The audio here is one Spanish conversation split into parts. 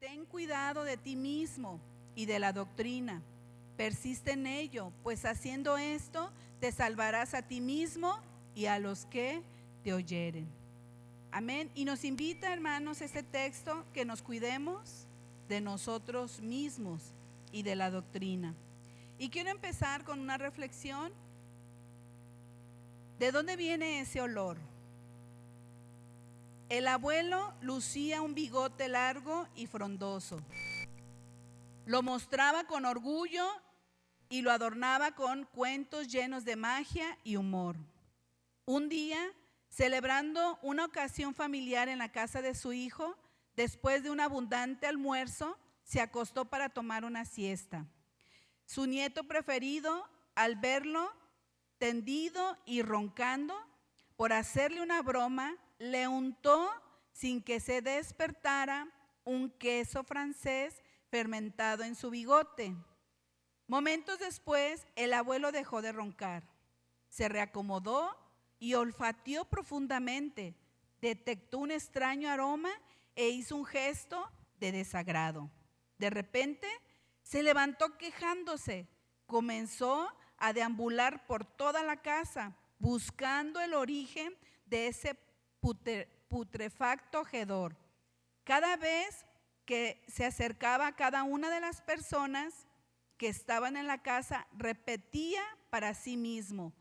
ten cuidado de ti mismo y de la doctrina. Persiste en ello, pues haciendo esto te salvarás a ti mismo y a los que te oyeren. Amén. Y nos invita, hermanos, este texto que nos cuidemos de nosotros mismos y de la doctrina. Y quiero empezar con una reflexión. ¿De dónde viene ese olor? El abuelo lucía un bigote largo y frondoso. Lo mostraba con orgullo y lo adornaba con cuentos llenos de magia y humor. Un día, celebrando una ocasión familiar en la casa de su hijo, después de un abundante almuerzo, se acostó para tomar una siesta. Su nieto preferido, al verlo tendido y roncando, por hacerle una broma, le untó sin que se despertara un queso francés fermentado en su bigote. Momentos después, el abuelo dejó de roncar, se reacomodó y olfateó profundamente, detectó un extraño aroma e hizo un gesto de desagrado. De repente, se levantó quejándose, comenzó a deambular por toda la casa, buscando el origen de ese putrefacto hedor. Cada vez que se acercaba a cada una de las personas que estaban en la casa, repetía para sí mismo: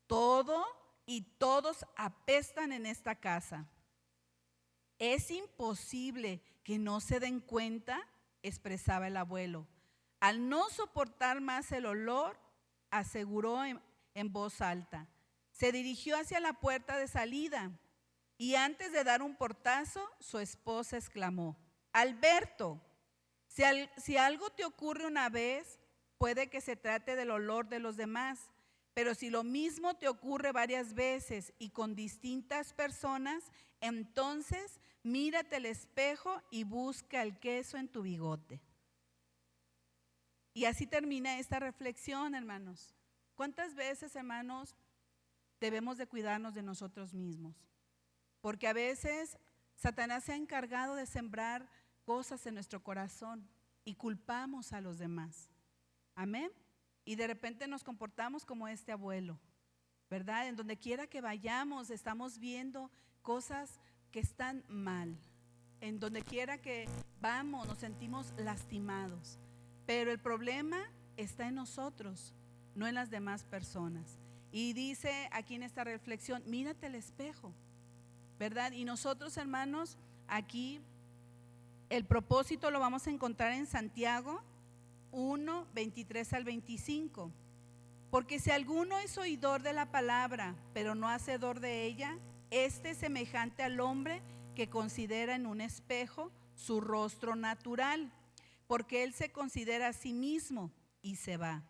todo y todos apestan en esta casa. Es imposible que no se den cuenta, expresaba el abuelo. Al no soportar más el olor, aseguró en voz alta. Se dirigió hacia la puerta de salida y antes de dar un portazo, su esposa exclamó: Alberto, si algo te ocurre una vez, puede que se trate del olor de los demás, pero si lo mismo te ocurre varias veces y con distintas personas, entonces mírate al espejo y busca el queso en tu bigote. Y así termina esta reflexión, hermanos. ¿Cuántas veces, hermanos, debemos de cuidarnos de nosotros mismos? Porque a veces Satanás se ha encargado de sembrar cosas en nuestro corazón y culpamos a los demás. Amén. Y de repente nos comportamos como este abuelo, ¿verdad? En donde quiera que vayamos estamos viendo cosas que están mal. En donde quiera que vamos nos sentimos lastimados. Pero el problema está en nosotros, no en las demás personas. Y dice aquí en esta reflexión: mírate al espejo, ¿verdad? Y nosotros, hermanos, aquí el propósito lo vamos a encontrar en Santiago 1, 23 al 25. Porque si alguno es oidor de la palabra, pero no hacedor de ella, este es semejante al hombre que considera en un espejo su rostro natural, porque él se considera a sí mismo y se va,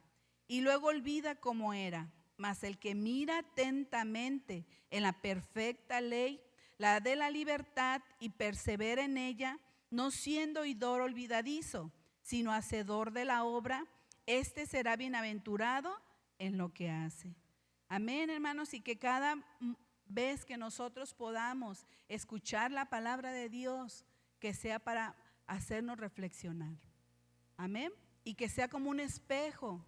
y luego olvida cómo era. Mas el que mira atentamente en la perfecta ley, la de la libertad, y persevera en ella, no siendo oidor olvidadizo, sino hacedor de la obra, este será bienaventurado en lo que hace. Amén, hermanos, y que cada vez que nosotros podamos escuchar la palabra de Dios, que sea para hacernos reflexionar. Amén. Y que sea como un espejo.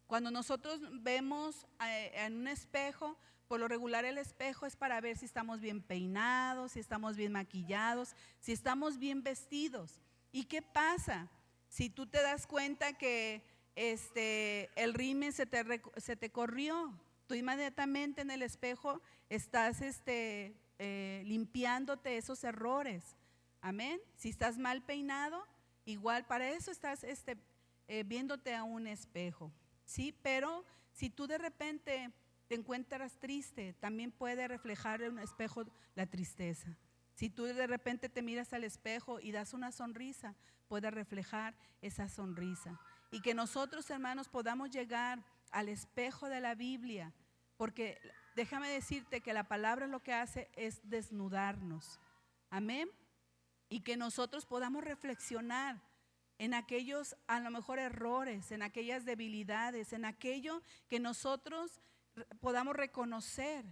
Cuando nosotros vemos en un espejo, por lo regular el espejo es para ver si estamos bien peinados, si estamos bien maquillados, si estamos bien vestidos. ¿Y qué pasa? Si tú te das cuenta que el rímel se te corrió, tú inmediatamente en el espejo estás limpiándote esos errores. Amén. Si estás mal peinado, igual para eso estás viéndote a un espejo. Sí, pero si tú de repente te encuentras triste, también puede reflejar en un espejo la tristeza. Si tú de repente te miras al espejo y das una sonrisa, puede reflejar esa sonrisa. Y que nosotros, hermanos, podamos llegar al espejo de la Biblia, porque déjame decirte que la palabra lo que hace es desnudarnos. Amén. Y que nosotros podamos reflexionar en aquellos, a lo mejor, errores, en aquellas debilidades, en aquello que nosotros podamos reconocer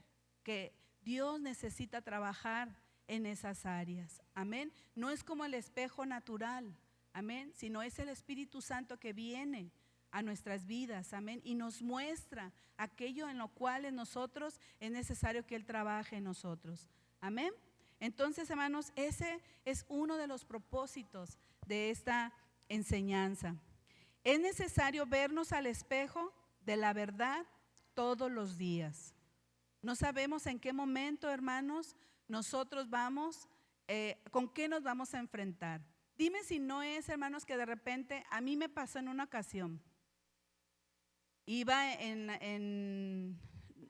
que Dios necesita trabajar en esas áreas. Amén. No es como el espejo natural. amén, sino es el Espíritu Santo que viene a nuestras vidas, amén, y nos muestra aquello en lo cual en nosotros es necesario que Él trabaje en nosotros, amén. Entonces, hermanos, ese es uno de los propósitos de esta enseñanza. Es necesario vernos al espejo de la verdad todos los días. No sabemos en qué momento, hermanos, nosotros vamos, con qué nos vamos a enfrentar. Dime si no es, hermanos, que de repente a mí me pasó en una ocasión. Iba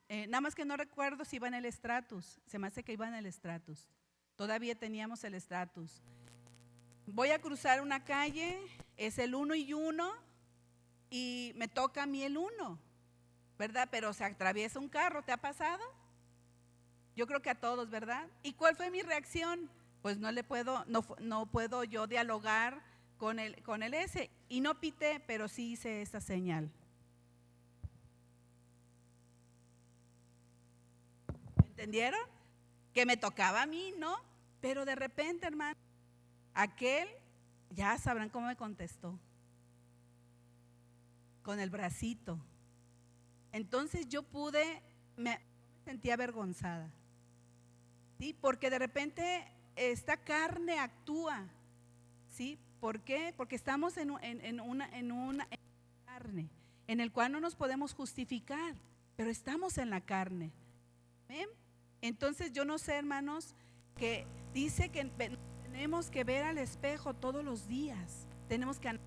nada más que no recuerdo si iba en el Stratus, se me hace que iba en el Stratus. Todavía teníamos el Stratus. Voy a cruzar una calle, es el 1 y 1 y me toca a mí el 1, ¿verdad? Pero se atraviesa un carro, ¿te ha pasado? Yo creo que a todos, ¿verdad? ¿Y cuál fue mi reacción? Pues no puedo yo dialogar con el ese, y no pité, pero sí hice esa señal. ¿Entendieron? Que me tocaba a mí, ¿no? Pero de repente, hermano, aquel, ya sabrán cómo me contestó, con el bracito. Entonces yo me sentía avergonzada, ¿sí? Porque de repente esta carne actúa, ¿sí? ¿Por qué? Porque estamos en una carne, en el cual no nos podemos justificar, pero estamos en la carne. ¿Ven? Entonces yo no sé, hermanos, que dice que tenemos que ver al espejo todos los días, tenemos que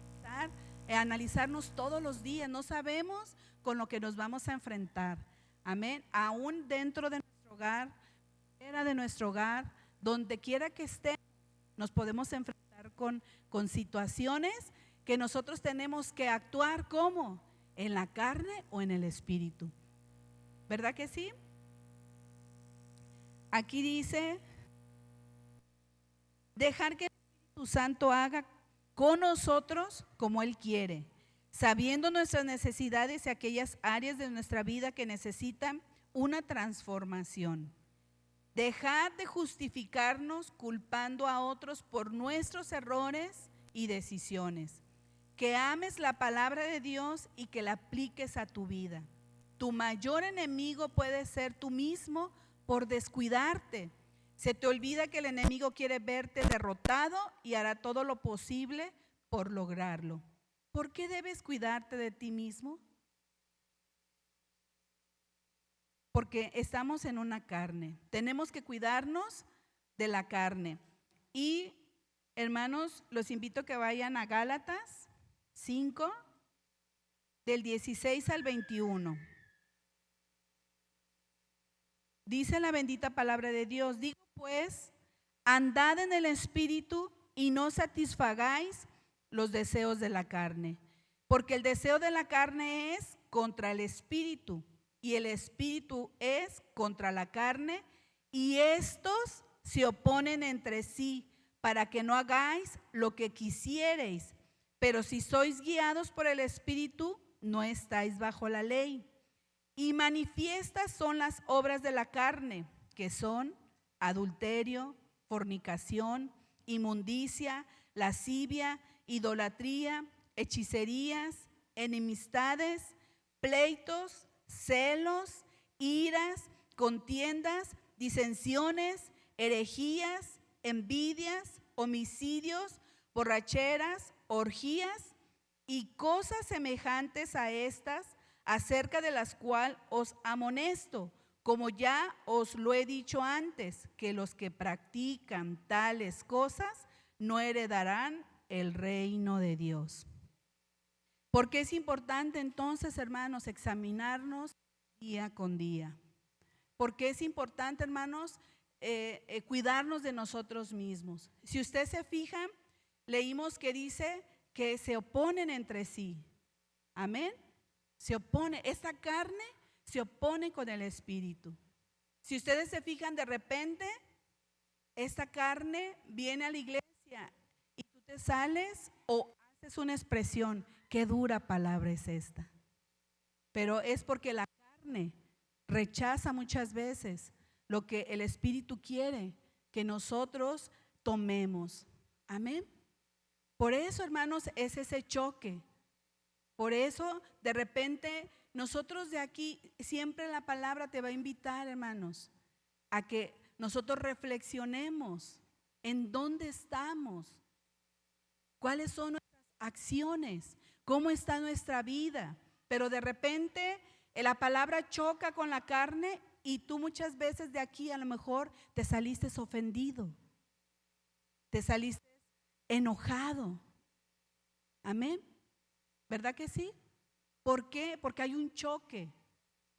analizarnos todos los días, no sabemos con lo que nos vamos a enfrentar, amén, aún dentro de nuestro hogar, fuera de nuestro hogar, donde quiera que estemos, nos podemos enfrentar con situaciones que nosotros tenemos que actuar como en la carne o en el espíritu, ¿verdad que sí? Aquí dice, dejar que el Espíritu Santo haga con nosotros como Él quiere, sabiendo nuestras necesidades y aquellas áreas de nuestra vida que necesitan una transformación. Dejar de justificarnos culpando a otros por nuestros errores y decisiones. Que ames la palabra de Dios y que la apliques a tu vida. Tu mayor enemigo puede ser tú mismo por descuidarte. Se te olvida que el enemigo quiere verte derrotado y hará todo lo posible por lograrlo. ¿Por qué debes cuidarte de ti mismo? Porque estamos en una carne. Tenemos que cuidarnos de la carne. Y, hermanos, los invito a que vayan a Gálatas 5, del 16 al 21. Dice la bendita palabra de Dios, digo pues, andad en el Espíritu y no satisfagáis los deseos de la carne, porque el deseo de la carne es contra el Espíritu y el Espíritu es contra la carne, y estos se oponen entre sí para que no hagáis lo que quisiereis, pero si sois guiados por el Espíritu, no estáis bajo la ley. Y manifiestas son las obras de la carne, que son adulterio, fornicación, inmundicia, lascivia, idolatría, hechicerías, enemistades, pleitos, celos, iras, contiendas, disensiones, herejías, envidias, homicidios, borracheras, orgías y cosas semejantes a estas, acerca de las cuales os amonesto, como ya os lo he dicho antes, que los que practican tales cosas no heredarán el reino de Dios. Porque es importante entonces, hermanos, examinarnos día con día. Porque es importante, hermanos, cuidarnos de nosotros mismos. Si usted se fija, leímos que dice que se oponen entre sí. Amén. Se opone, esta carne se opone con el espíritu. Si ustedes se fijan, de repente esta carne viene a la iglesia y tú te sales o haces una expresión. Qué dura palabra es esta. Pero es porque la carne rechaza muchas veces lo que el espíritu quiere que nosotros tomemos. Amén. Por eso, hermanos, es ese choque. Por eso, de repente, nosotros de aquí, siempre la palabra te va a invitar, hermanos, a que nosotros reflexionemos en dónde estamos, cuáles son nuestras acciones, cómo está nuestra vida. Pero de repente la palabra choca con la carne y tú muchas veces de aquí a lo mejor te saliste ofendido, te saliste enojado. Amén. ¿Verdad que sí? ¿Por qué? Porque hay un choque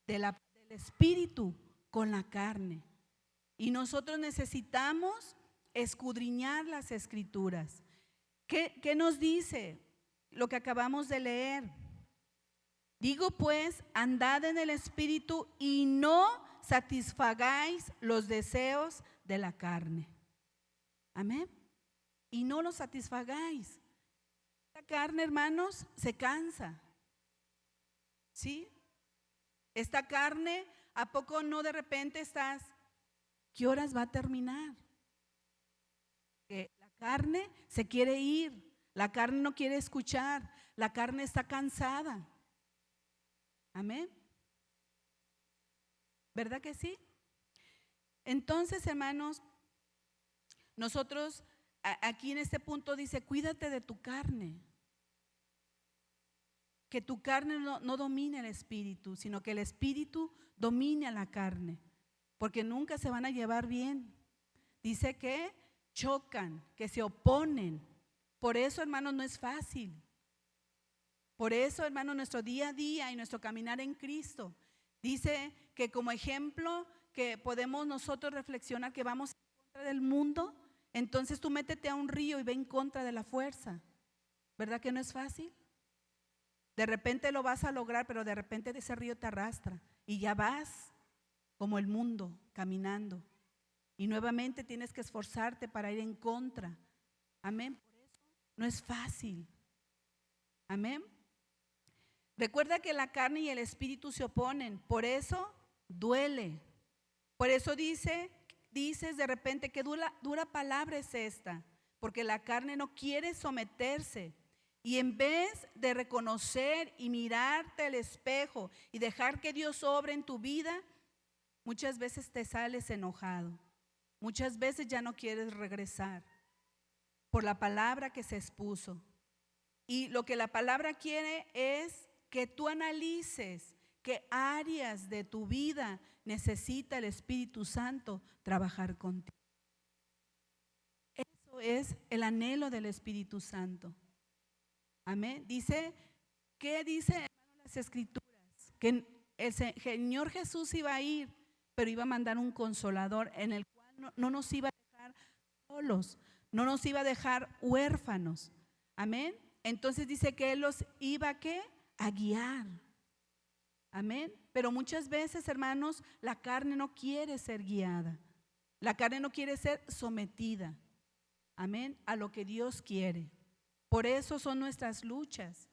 del espíritu con la carne. Y nosotros necesitamos escudriñar las escrituras. ¿Qué nos dice lo que acabamos de leer? Digo pues, andad en el espíritu y no satisfagáis los deseos de la carne. Amén. Y no los satisfagáis. La carne, hermanos, se cansa. ¿Sí? Esta carne, ¿a poco no de repente estás? ¿Qué horas va a terminar? Que la carne se quiere ir, la carne no quiere escuchar, la carne está cansada. Amén. ¿Verdad que sí? Entonces, hermanos, nosotros aquí en este punto dice, cuídate de tu carne. Que tu carne no domine el espíritu, sino que el espíritu domine a la carne, porque nunca se van a llevar bien. Dice que chocan, que se oponen. Por eso, hermanos, no es fácil. Por eso, hermanos, nuestro día a día y nuestro caminar en Cristo, dice que como ejemplo que podemos nosotros reflexionar que vamos en contra del mundo, entonces tú métete a un río y ve en contra de la fuerza. ¿Verdad que no es fácil? De repente lo vas a lograr, pero de repente ese río te arrastra y ya vas como el mundo caminando. Y nuevamente tienes que esforzarte para ir en contra. Amén. Por eso no es fácil. Amén. Recuerda que la carne y el espíritu se oponen. Por eso duele. Por eso dices de repente que dura palabra es esta. Porque la carne no quiere someterse. Y en vez de reconocer y mirarte al espejo y dejar que Dios obre en tu vida, muchas veces te sales enojado. Muchas veces ya no quieres regresar por la palabra que se expuso. Y lo que la palabra quiere es que tú analices qué áreas de tu vida necesita el Espíritu Santo trabajar contigo. Eso es el anhelo del Espíritu Santo. Amén. ¿Qué dice, hermano, las escrituras? Que el Señor Jesús iba a ir, pero iba a mandar un consolador en el cual no nos iba a dejar solos, no nos iba a dejar huérfanos. Amén. Entonces dice que Él los iba ¿a qué? A guiar. Amén. Pero muchas veces, hermanos, la carne no quiere ser guiada. La carne no quiere ser sometida. Amén. A lo que Dios quiere. Por eso son nuestras luchas.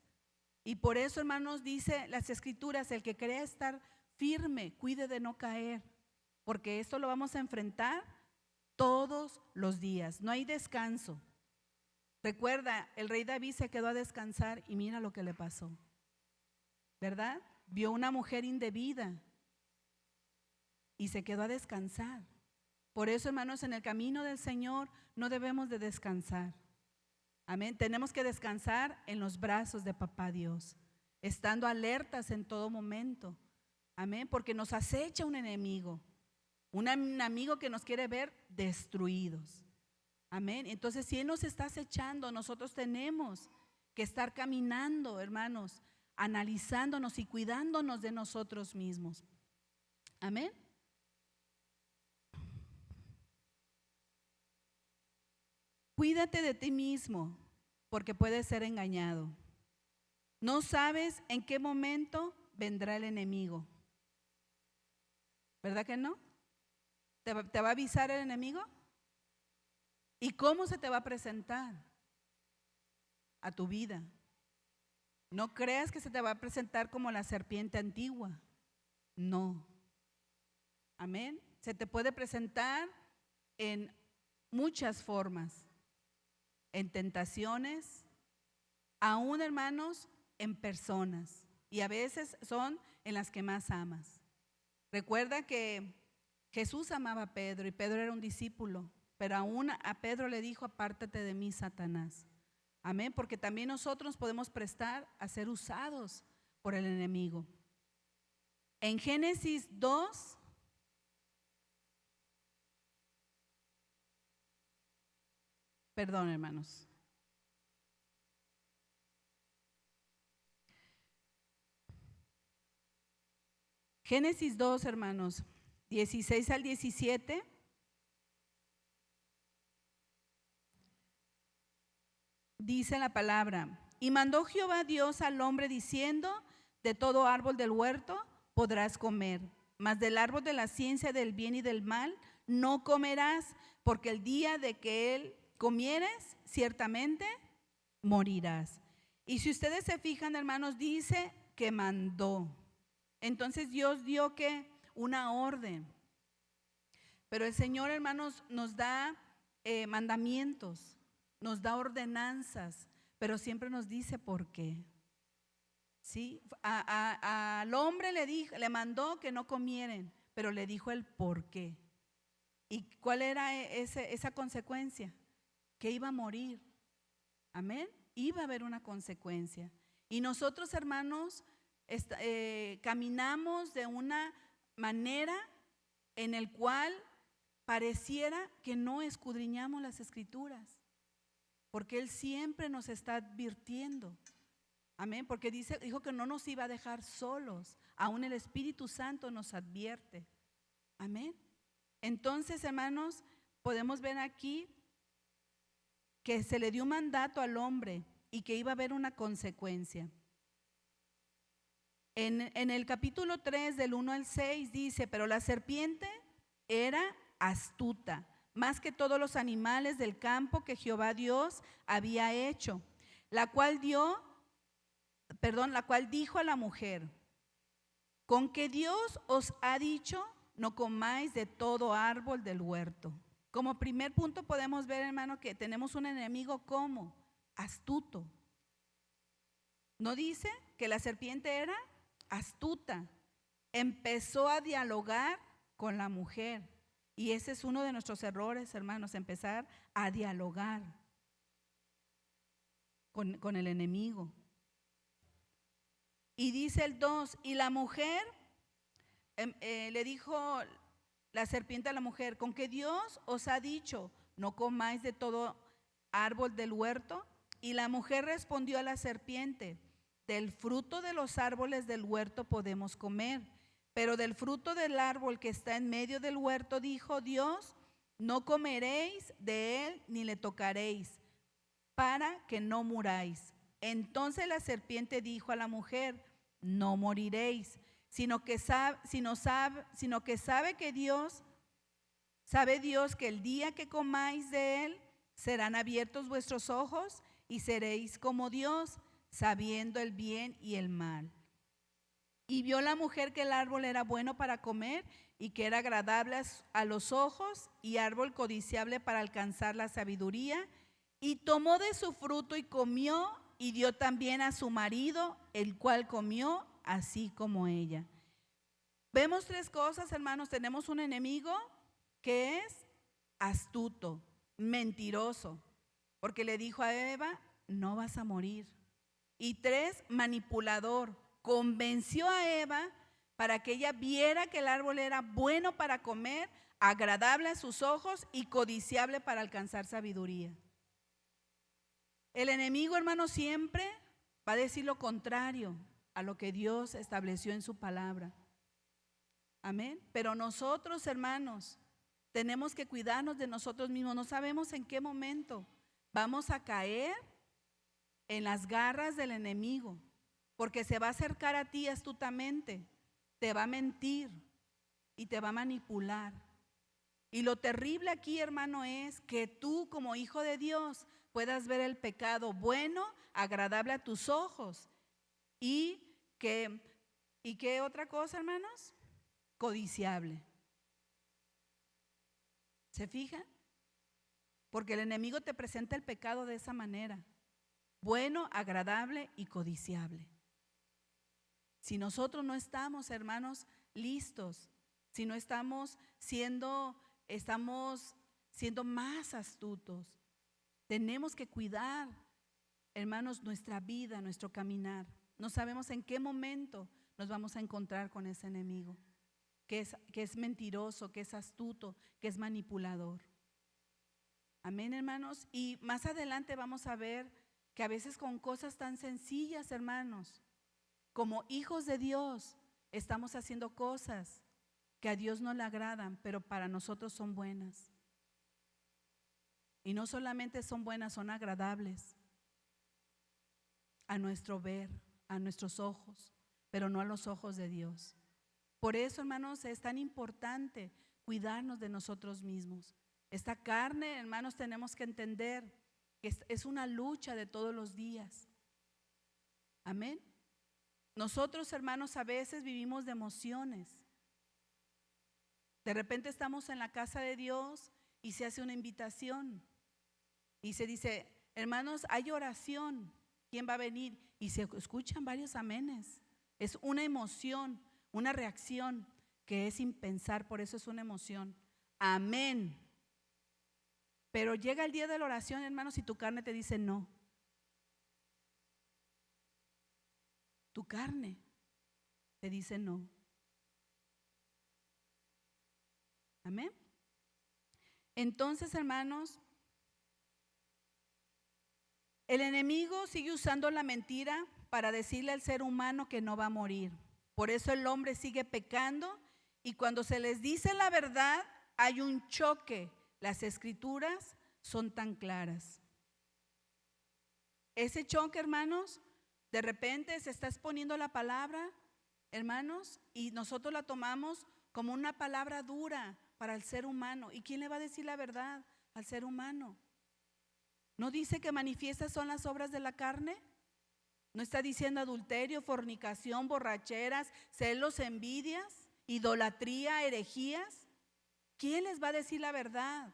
Y por eso, hermanos, dice las escrituras, el que crea estar firme, cuide de no caer, porque esto lo vamos a enfrentar todos los días. No hay descanso. Recuerda, el rey David se quedó a descansar y mira lo que le pasó. ¿Verdad? Vio una mujer indebida y se quedó a descansar. Por eso, hermanos, en el camino del Señor no debemos de descansar. Amén. Tenemos que descansar en los brazos de Papá Dios, estando alertas en todo momento. Amén. Porque nos acecha un enemigo que nos quiere ver destruidos. Amén. Entonces, si Él nos está acechando, nosotros tenemos que estar caminando, hermanos, analizándonos y cuidándonos de nosotros mismos. Amén. Cuídate de ti mismo, porque puedes ser engañado. No sabes en qué momento vendrá el enemigo. ¿Verdad que no? ¿Te va a avisar el enemigo? ¿Y cómo se te va a presentar a tu vida? No creas que se te va a presentar como la serpiente antigua. No. Amén. Se te puede presentar en muchas formas. en tentaciones, aún, hermanos, en personas. Y a veces son en las que más amas. Recuerda que Jesús amaba a Pedro y Pedro era un discípulo, pero aún a Pedro le dijo: apártate de mí, Satanás. Amén, porque también nosotros podemos prestar a ser usados por el enemigo. En Génesis 2, perdón, hermanos. Génesis 2, hermanos, 16 al 17. Dice la palabra: y mandó Jehová Dios al hombre diciendo: de todo árbol del huerto podrás comer, mas del árbol de la ciencia del bien y del mal no comerás, porque el día de que él comieres, ciertamente morirás. Y si ustedes se fijan, hermanos, dice que mandó. Entonces Dios dio que una orden. Pero el Señor, hermanos, nos da mandamientos, nos da ordenanzas, pero siempre nos dice por qué. ¿Sí? Al hombre le mandó que no comieran, pero le dijo el por qué. ¿Y cuál era esa consecuencia? Que iba a morir. Amén. Iba a haber una consecuencia. Y nosotros, hermanos, caminamos de una manera en el cual pareciera que no escudriñamos las escrituras, porque Él siempre nos está advirtiendo. Amén, porque dijo que no nos iba a dejar solos. Aún el Espíritu Santo nos advierte. Amén. Entonces, hermanos, podemos ver aquí que se le dio un mandato al hombre y que iba a haber una consecuencia. En el capítulo 3 del 1 al 6 dice: pero la serpiente era astuta, más que todos los animales del campo que Jehová Dios había hecho, la cual dijo a la mujer: con que Dios os ha dicho, no comáis de todo árbol del huerto. Como primer punto podemos ver, hermano, que tenemos un enemigo como astuto. ¿No dice que la serpiente era astuta? Empezó a dialogar con la mujer. Y ese es uno de nuestros errores, hermanos, empezar a dialogar con el enemigo. Y dice el 2, y la mujer, le dijo la serpiente a la mujer: con que Dios os ha dicho, no comáis de todo árbol del huerto. Y la mujer respondió a la serpiente: del fruto de los árboles del huerto podemos comer, pero del fruto del árbol que está en medio del huerto, dijo Dios, no comeréis de él ni le tocaréis, para que no muráis. Entonces la serpiente dijo a la mujer: no moriréis, sino que sabe que Dios, sabe Dios que el día que comáis de él, serán abiertos vuestros ojos y seréis como Dios, sabiendo el bien y el mal. Y vio la mujer que el árbol era bueno para comer y que era agradable a los ojos y árbol codiciable para alcanzar la sabiduría, y tomó de su fruto y comió, y dio también a su marido, el cual comió así como ella. Vemos tres cosas, hermanos. Tenemos un enemigo que es astuto, mentiroso, porque le dijo a Eva: no vas a morir. Y 3, manipulador, convenció a Eva para que ella viera que el árbol era bueno para comer, agradable a sus ojos y codiciable para alcanzar sabiduría. El enemigo, hermano, siempre va a decir lo contrario a lo que Dios estableció en su palabra. Amén. Pero nosotros, hermanos, tenemos que cuidarnos de nosotros mismos. No sabemos en qué momento vamos a caer en las garras del enemigo, porque se va a acercar a ti astutamente, te va a mentir y te va a manipular. Y lo terrible aquí, hermano, es que tú, como hijo de Dios, puedas ver el pecado bueno, agradable a tus ojos. ¿Y qué otra cosa, hermanos? Codiciable. ¿Se fijan? porque el enemigo te presenta el pecado de esa manera: bueno, agradable y codiciable. Si nosotros no estamos, hermanos, listos, si no estamos siendo más astutos, tenemos que cuidar, hermanos, nuestra vida, nuestro caminar. No sabemos en qué momento nos vamos a encontrar con ese enemigo, que es mentiroso, que es astuto, que es manipulador. Amén, hermanos. Y más adelante vamos a ver que a veces con cosas tan sencillas, hermanos, como hijos de Dios, estamos haciendo cosas que a Dios no le agradan, pero para nosotros son buenas. Y no solamente son buenas, son agradables a nuestro ver, a nuestros ojos, pero no a los ojos de Dios. Por eso, hermanos, es tan importante cuidarnos de nosotros mismos. Esta carne, hermanos, tenemos que entender que es una lucha de todos los días. Amén. Nosotros, hermanos, a veces vivimos de emociones. De repente estamos en la casa de Dios y se hace una invitación y se dice: hermanos, hay oración, ¿quién va a venir? Y se escuchan varios amenes. Es una emoción, una reacción que es sin pensar, por eso es una emoción. Amén. Pero llega el día de la oración, hermanos, y tu carne te dice no. Tu carne te dice no. Amén. Entonces, hermanos, el enemigo sigue usando la mentira para decirle al ser humano que no va a morir. Por eso el hombre sigue pecando, y cuando se les dice la verdad hay un choque. Las escrituras son tan claras. Ese choque, hermanos, de repente se está exponiendo la palabra, hermanos, y nosotros la tomamos como una palabra dura para el ser humano. ¿Y quién le va a decir la verdad al ser humano? ¿No dice que manifiestas son las obras de la carne? ¿No está diciendo adulterio, fornicación, borracheras, celos, envidias, idolatría, herejías? ¿Quién les va a decir la verdad?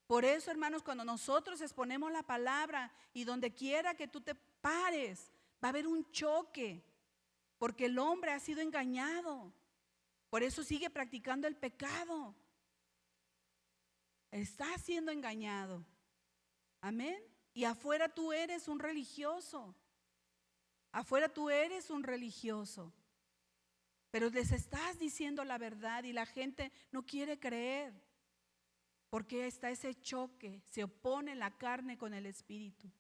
Por eso, hermanos, cuando nosotros exponemos la palabra y donde quiera que tú te pares, va a haber un choque, porque el hombre ha sido engañado. Por eso sigue practicando el pecado. Está siendo engañado. Amén. Y afuera tú eres un religioso. Afuera tú eres un religioso. Pero les estás diciendo la verdad y la gente no quiere creer. Porque está ese choque, se opone la carne con el espíritu.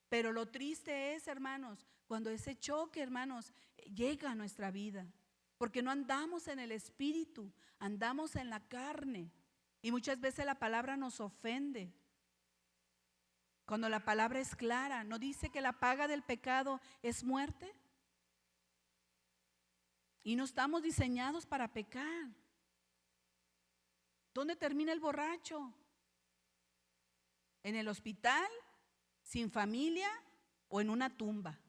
Pero lo triste es, hermanos, cuando ese choque, hermanos, llega a nuestra vida. Porque no andamos en el espíritu, andamos en la carne. Y muchas veces la palabra nos ofende. Cuando la palabra es clara, ¿no dice que la paga del pecado es muerte? Y no estamos diseñados para pecar. ¿Dónde termina el borracho? ¿En el hospital? ¿Sin familia? ¿O en una tumba?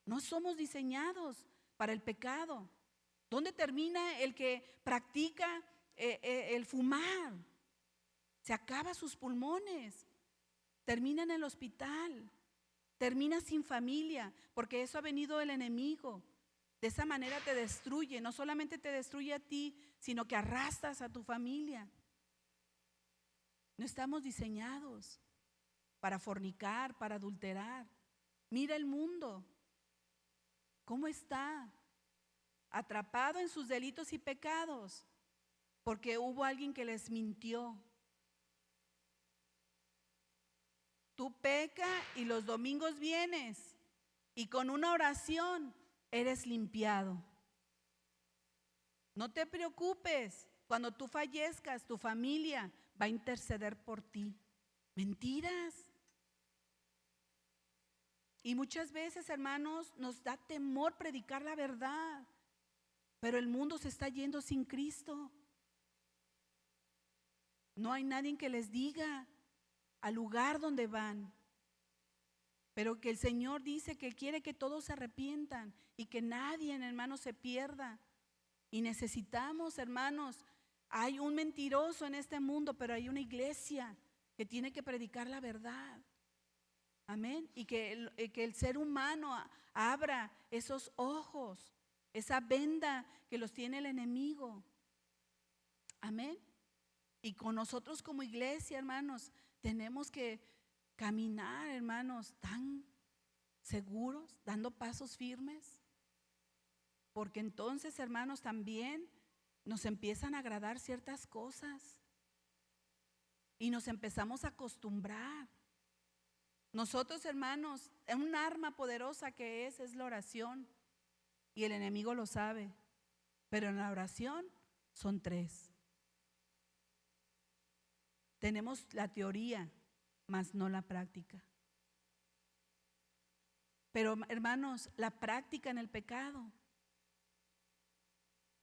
No somos diseñados para el pecado. ¿Dónde termina el que practica el fumar? Se acaba sus pulmones. Termina en el hospital. Termina sin familia, porque eso ha venido el enemigo. De esa manera te destruye. No solamente te destruye a ti, sino que arrastras a tu familia. No estamos diseñados para fornicar, para adulterar. Mira el mundo. ¿Cómo está? Atrapado en sus delitos y pecados, porque hubo alguien que les mintió. Tú pecas y los domingos vienes y con una oración eres limpiado. No te preocupes, cuando tú fallezcas, tu familia va a interceder por ti. Mentiras. Y muchas veces, hermanos, nos da temor predicar la verdad, pero el mundo se está yendo sin Cristo. No hay nadie que les diga al lugar donde van, pero que el Señor dice que quiere que todos se arrepientan y que nadie, hermanos, se pierda. Y necesitamos, hermanos, hay un mentiroso en este mundo, pero hay una iglesia que tiene que predicar la verdad. Amén. Y que el ser humano abra esos ojos, esa venda que los tiene el enemigo. Amén. Y con nosotros como iglesia, hermanos, tenemos que caminar, hermanos, tan seguros, dando pasos firmes. Porque entonces, hermanos, también nos empiezan a agradar ciertas cosas. Y nos empezamos a acostumbrar. Nosotros, hermanos, un arma poderosa que es la oración. Y el enemigo lo sabe. Pero en la oración son 3. Tenemos la teoría, mas no la práctica. Pero, hermanos, la práctica en el pecado.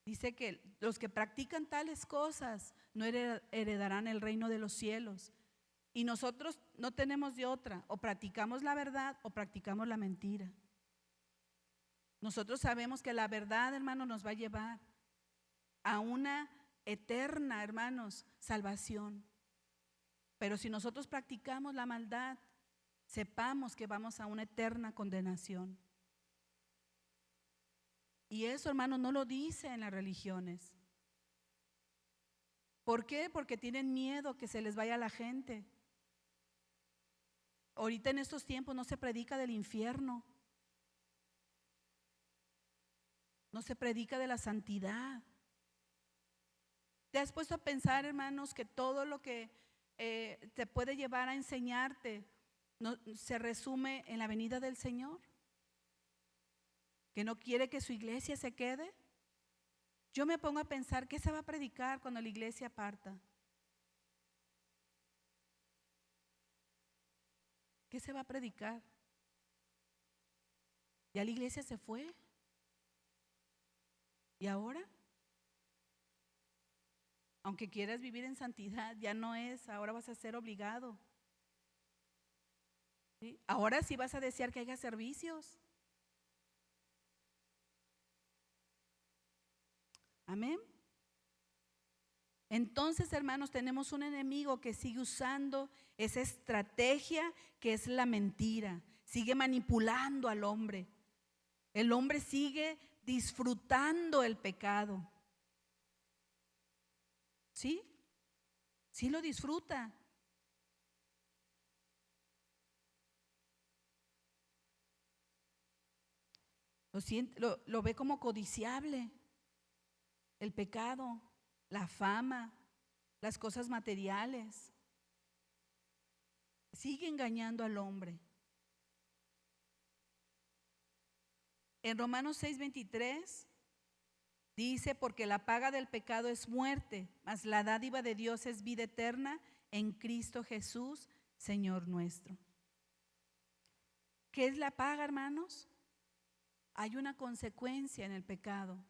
Dice que los que practican tales cosas no heredarán el reino de los cielos. Y nosotros no tenemos de otra, o practicamos la verdad o practicamos la mentira. Nosotros sabemos que la verdad, hermanos, nos va a llevar a una eterna, hermanos, salvación. Pero si nosotros practicamos la maldad, sepamos que vamos a una eterna condenación. Y eso, hermanos, no lo dice en las religiones. ¿Por qué? Porque tienen miedo que se les vaya la gente. Ahorita en estos tiempos no se predica del infierno. No se predica de la santidad. ¿Te has puesto a pensar, hermanos, que todo lo que te puede llevar a enseñarte se resume en la venida del Señor? ¿Que no quiere que su iglesia se quede? Yo me pongo a pensar, ¿qué se va a predicar cuando la iglesia parta? ¿Qué se va a predicar? ¿Ya la iglesia se fue? ¿Y ahora? Aunque quieras vivir en santidad, ya no es, ahora vas a ser obligado. ¿Sí? Ahora sí vas a desear que haya servicios. Amén. Entonces, hermanos, tenemos un enemigo que sigue usando esa estrategia que es la mentira. Sigue manipulando al hombre. El hombre sigue disfrutando el pecado. ¿Sí? Sí lo disfruta. Lo ve como codiciable. El pecado, la fama, las cosas materiales. Sigue engañando al hombre. En Romanos 6:23 dice, porque la paga del pecado es muerte, mas la dádiva de Dios es vida eterna en Cristo Jesús, Señor nuestro. ¿Qué es la paga, hermanos? Hay una consecuencia en el pecado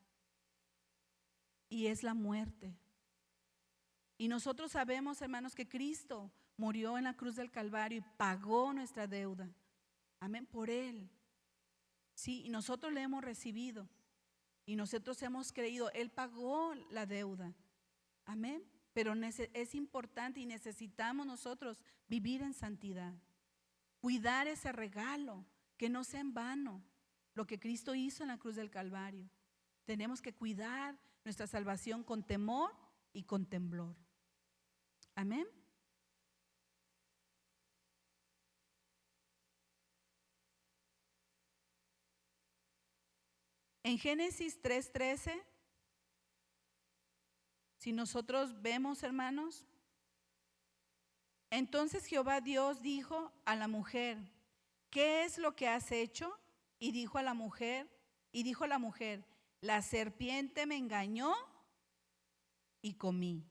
y es la muerte. Y nosotros sabemos, hermanos, que Cristo murió en la cruz del Calvario y pagó nuestra deuda. Amén, por Él. Sí, y nosotros le hemos recibido y nosotros hemos creído, Él pagó la deuda. Amén. Pero es importante y necesitamos nosotros vivir en santidad. Cuidar ese regalo, que no sea en vano lo que Cristo hizo en la cruz del Calvario. Tenemos que cuidar nuestra salvación con temor y con temblor. Amén. En Génesis 3:13, si nosotros vemos, hermanos, entonces Jehová Dios dijo a la mujer, ¿qué es lo que has hecho? Y dijo la mujer, la serpiente me engañó y comí.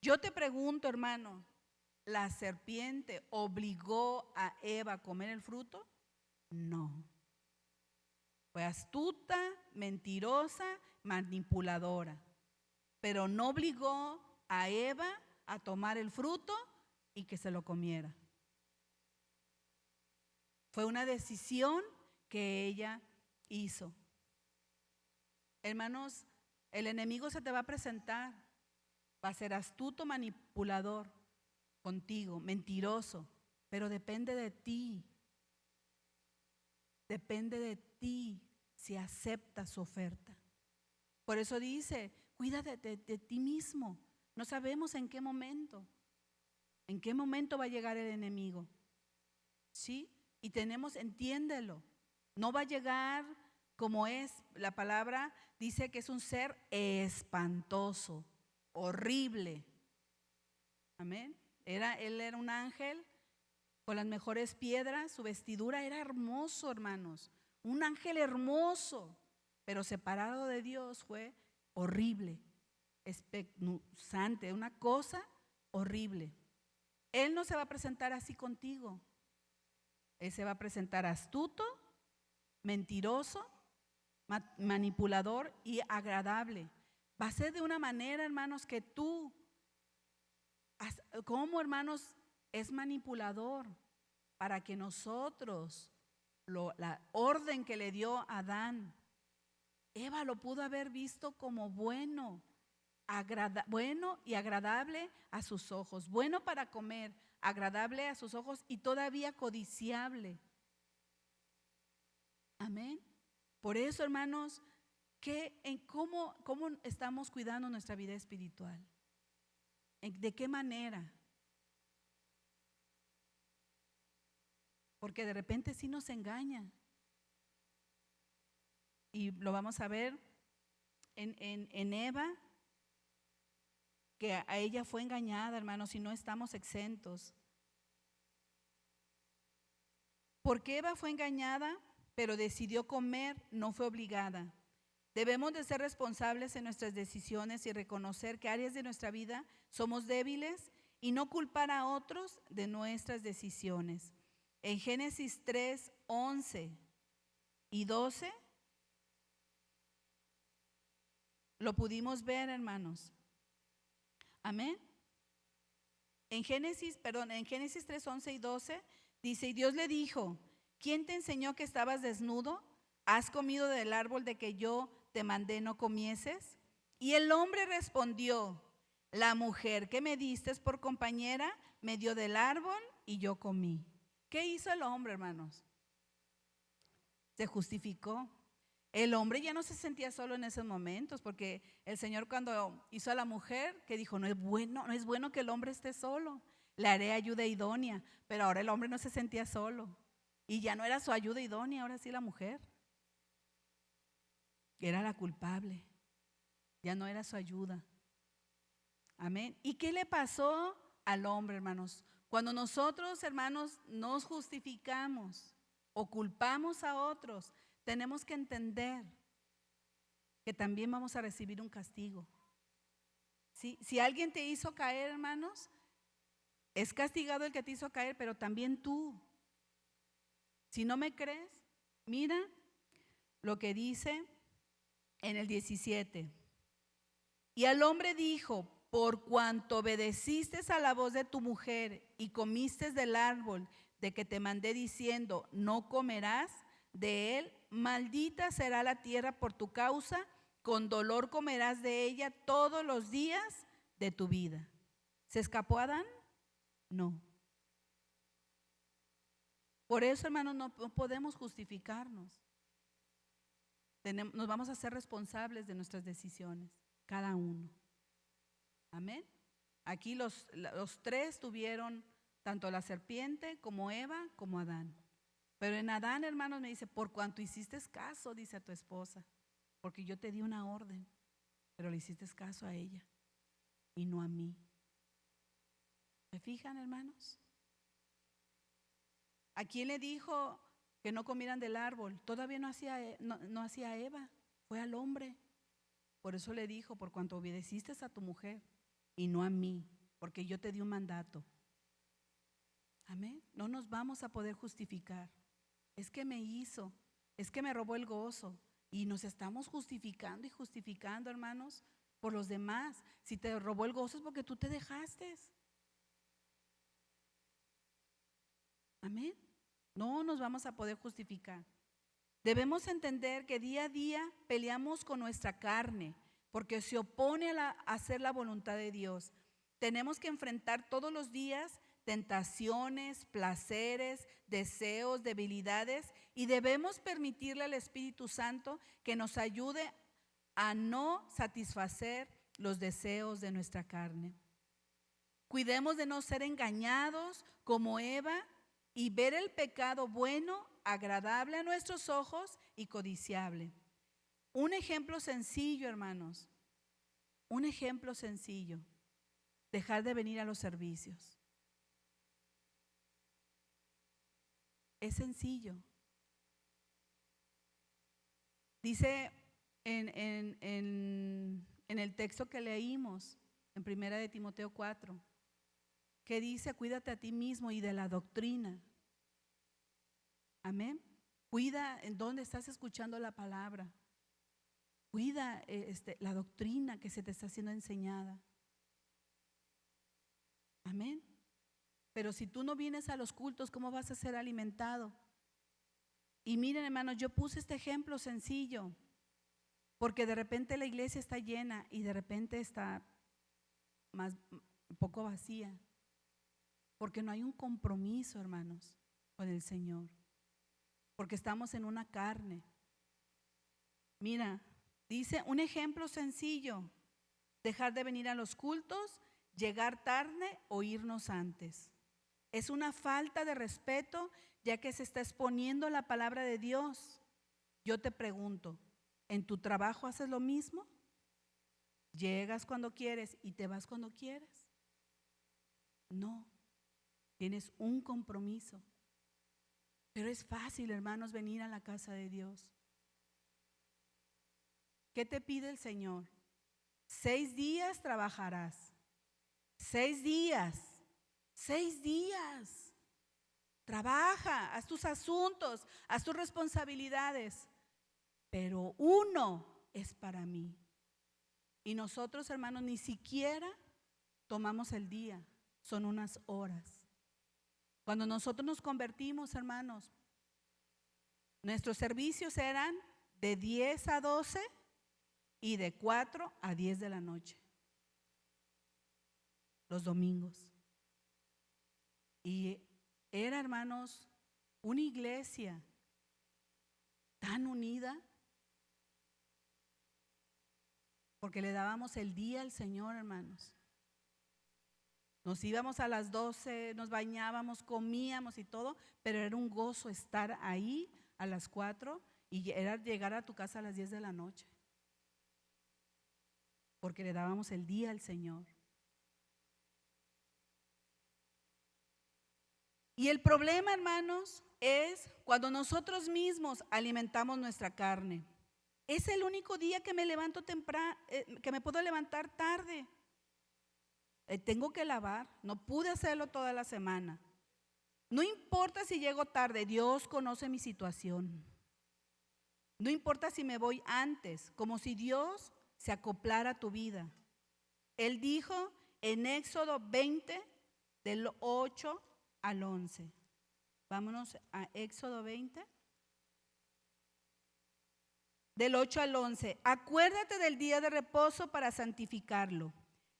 Yo te pregunto, hermano, ¿la serpiente obligó a Eva a comer el fruto? No. Fue astuta, mentirosa, manipuladora, pero no obligó a Eva a tomar el fruto y que se lo comiera. Fue una decisión que ella hizo. Hermanos, el enemigo se te va a presentar, va a ser astuto, manipulador, contigo, mentiroso, pero depende de ti. Depende de ti si aceptas su oferta. Por eso dice, cuídate de ti mismo. No sabemos en qué momento va a llegar el enemigo. ¿Sí? Y entiéndelo, no va a llegar como es. La palabra dice que es un ser espantoso, horrible. Amén. Él era un ángel con las mejores piedras, su vestidura era hermoso, hermanos. Un ángel hermoso, pero separado de Dios fue horrible, espeluznante, una cosa horrible. Él no se va a presentar así contigo. Él se va a presentar astuto, mentiroso, manipulador y agradable. Va a ser de una manera, hermanos, que tú, como hermanos, es manipulador para que nosotros, la orden que le dio a Adán, Eva lo pudo haber visto como bueno y agradable a sus ojos, bueno para comer, agradable a sus ojos y todavía codiciable. Amén. Por eso, hermanos, ¿cómo estamos cuidando nuestra vida espiritual? ¿De qué manera? Porque de repente sí nos engaña. Y lo vamos a ver en Eva, que a ella fue engañada, hermanos, y no estamos exentos. Porque Eva fue engañada, pero decidió comer, no fue obligada. Debemos de ser responsables en nuestras decisiones y reconocer que áreas de nuestra vida somos débiles y no culpar a otros de nuestras decisiones. En Génesis 3, 11 y 12 lo pudimos ver, hermanos. Amén. En Génesis 3, 11 y 12 dice, y Dios le dijo, ¿quién te enseñó que estabas desnudo? ¿Has comido del árbol de que yo te mandé no comieses? Y el hombre respondió, la mujer que me diste por compañera me dio del árbol y yo comí. ¿Qué hizo el hombre, hermanos? Se justificó. El hombre ya no se sentía solo en esos momentos, porque el Señor cuando hizo a la mujer, que dijo, no es bueno que el hombre esté solo, le haré ayuda idónea, pero ahora el hombre no se sentía solo, y ya no era su ayuda idónea, ahora sí la mujer, era la culpable, ya no era su ayuda. Amén. ¿Y qué le pasó al hombre, hermanos? Cuando nosotros, hermanos, nos justificamos o culpamos a otros, tenemos que entender que también vamos a recibir un castigo. ¿Sí? Si alguien te hizo caer, hermanos, es castigado el que te hizo caer, pero también tú. Si no me crees, mira lo que dice en el 17. Y al hombre dijo, por cuanto obedeciste a la voz de tu mujer y comiste del árbol de que te mandé diciendo, no comerás de él, maldita será la tierra por tu causa, con dolor comerás de ella todos los días de tu vida. ¿Se escapó Adán? No. Por eso, hermanos, no podemos justificarnos. Nos vamos a ser responsables de nuestras decisiones, cada uno. Amén. Aquí los tres tuvieron tanto la serpiente como Eva como Adán. Pero en Adán, hermanos, me dice, por cuanto hiciste caso, dice a tu esposa, porque yo te di una orden, pero le hiciste caso a ella y no a mí. ¿Se fijan, hermanos? ¿A quién le dijo que no comieran del árbol? Todavía no hacía Eva, fue al hombre. Por eso le dijo, por cuanto obedeciste a tu mujer y no a mí, porque yo te di un mandato. Amén. No nos vamos a poder justificar. Es que me hizo, es que me robó el gozo. Y nos estamos justificando y justificando, hermanos, por los demás. Si te robó el gozo es porque tú te dejaste. Amén. No nos vamos a poder justificar. Debemos entender que día a día peleamos con nuestra carne, porque se opone a hacer la voluntad de Dios. tenemos que enfrentar todos los días tentaciones, placeres, deseos, debilidades, y debemos permitirle al Espíritu Santo que nos ayude a no satisfacer los deseos de nuestra carne. Cuidemos de no ser engañados como Eva y ver el pecado bueno, agradable a nuestros ojos y codiciable. Un ejemplo sencillo, hermanos, un ejemplo sencillo: dejar de venir a los servicios. Es sencillo. Dice en el texto que leímos, en 1 de Timoteo 4, que dice: cuídate a ti mismo y de la doctrina. Amén. Cuida en dónde estás escuchando la palabra. Cuida la doctrina que se te está siendo enseñada. Amén. Pero si tú no vienes a los cultos, ¿cómo vas a ser alimentado? Y miren, hermanos, yo puse este ejemplo sencillo, porque de repente la iglesia está llena y de repente está un poco vacía, porque no hay un compromiso, hermanos, con el Señor, porque estamos en una carne. Mira, dice un ejemplo sencillo: dejar de venir a los cultos, llegar tarde o irnos antes. Es una falta de respeto, ya que se está exponiendo la palabra de Dios. Yo te pregunto, ¿en tu trabajo haces lo mismo? ¿Llegas cuando quieres y te vas cuando quieres? No, tienes un compromiso. Pero es fácil, hermanos, venir a la casa de Dios. ¿Qué te pide el Señor? 6 días trabajarás. 6 días. 6 días. Trabaja, haz tus asuntos, haz tus responsabilidades. Pero uno es para mí. Y nosotros, hermanos, ni siquiera tomamos el día. Son unas horas. Cuando nosotros nos convertimos, hermanos, nuestros servicios eran de 10 a 12 y de 4 a 10 de la noche, los domingos. Y era, hermanos, una iglesia tan unida, porque le dábamos el día al Señor, hermanos. Nos íbamos a las 12, nos bañábamos, comíamos y todo, pero era un gozo estar ahí a las 4 y era llegar a tu casa a las 10 de la noche, porque le dábamos el día al Señor. Y el problema, hermanos, es cuando nosotros mismos alimentamos nuestra carne. Es el único día que me levanto temprano, que me puedo levantar tarde. Tengo que lavar, no pude hacerlo toda la semana. No importa si llego tarde, Dios conoce mi situación. No importa si me voy antes, como si Dios se acoplara a tu vida. Él dijo en Éxodo 20, del 8 al 11. Vámonos a Éxodo 20. Del 8 al 11. Acuérdate del día de reposo para santificarlo.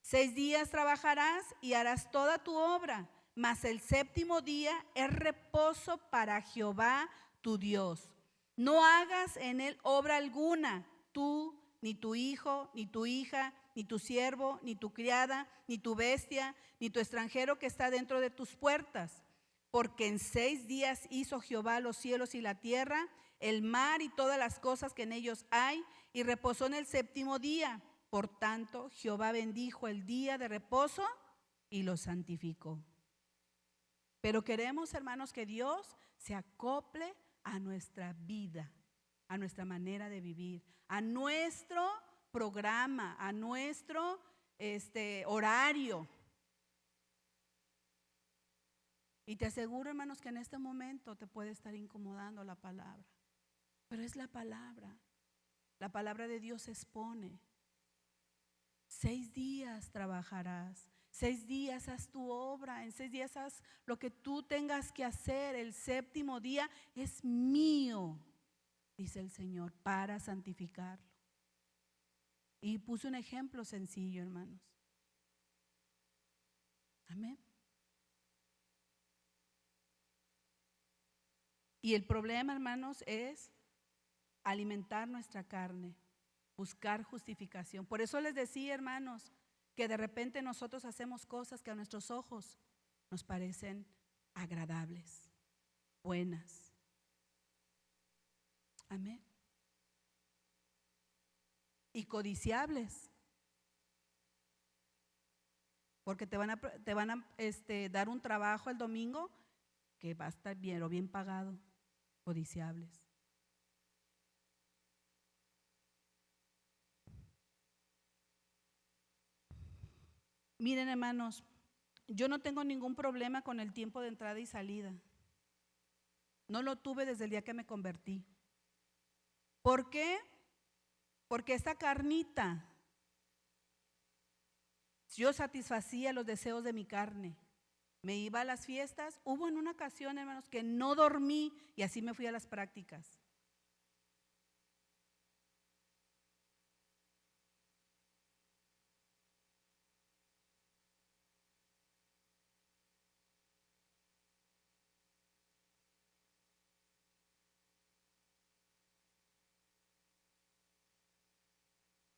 6 días trabajarás y harás toda tu obra, mas el séptimo día es reposo para Jehová tu Dios. No hagas en él obra alguna, tú, ni tu hijo, ni tu hija, ni tu siervo, ni tu criada, ni tu bestia, ni tu extranjero que está dentro de tus puertas. Porque en 6 días hizo Jehová los cielos y la tierra, el mar y todas las cosas que en ellos hay, y reposó en el séptimo día. Por tanto, Jehová bendijo el día de reposo y lo santificó. Pero queremos, hermanos, que Dios se acople a nuestra vida, a nuestra manera de vivir, a nuestro programa, a nuestro horario. Y te aseguro, hermanos, que en este momento te puede estar incomodando la palabra. Pero es la palabra. La palabra de Dios expone. 6 días trabajarás, 6 días haz tu obra, en 6 días haz lo que tú tengas que hacer. El séptimo día es mío, dice el Señor, para santificarlo. Y puse un ejemplo sencillo, hermanos. Amén. Y el problema, hermanos, es alimentar nuestra carne, buscar justificación. Por eso les decía, hermanos, que de repente nosotros hacemos cosas que a nuestros ojos nos parecen agradables, buenas. Amén. Y codiciables, porque te van a dar un trabajo el domingo que va a estar bien o bien pagado. Codiciables. Miren, hermanos, yo no tengo ningún problema con el tiempo de entrada y salida. No lo tuve desde el día que me convertí. ¿Por qué? Porque esta carnita, yo satisfacía los deseos de mi carne. Me iba a las fiestas. Hubo en una ocasión, hermanos, que no dormí y así me fui a las prácticas.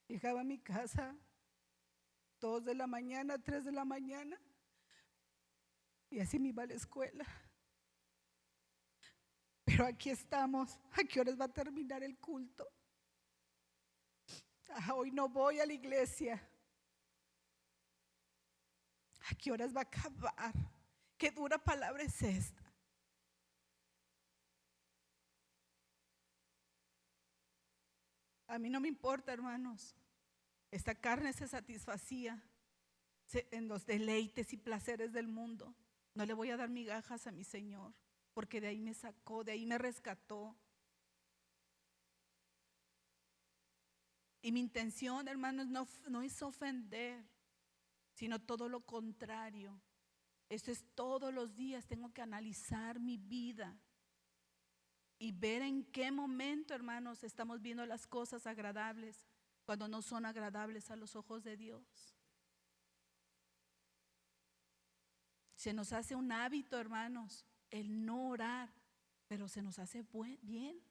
Llegaba a mi casa 2 de la mañana, 3 de la mañana y así me iba a la escuela. Pero aquí estamos. ¿A qué horas va a terminar el culto? Hoy no voy a la iglesia. ¿A qué horas va a acabar? ¿Qué dura palabra es esta? A mí no me importa, hermanos. Esta carne se satisfacía en los deleites y placeres del mundo. No le voy a dar migajas a mi Señor, porque de ahí me sacó, de ahí me rescató. Y mi intención, hermanos, no es ofender, sino todo lo contrario. Esto es todos los días, tengo que analizar mi vida y ver en qué momento, hermanos, estamos viendo las cosas agradables cuando no son agradables a los ojos de Dios. Se nos hace un hábito, hermanos, el no orar, pero se nos hace bien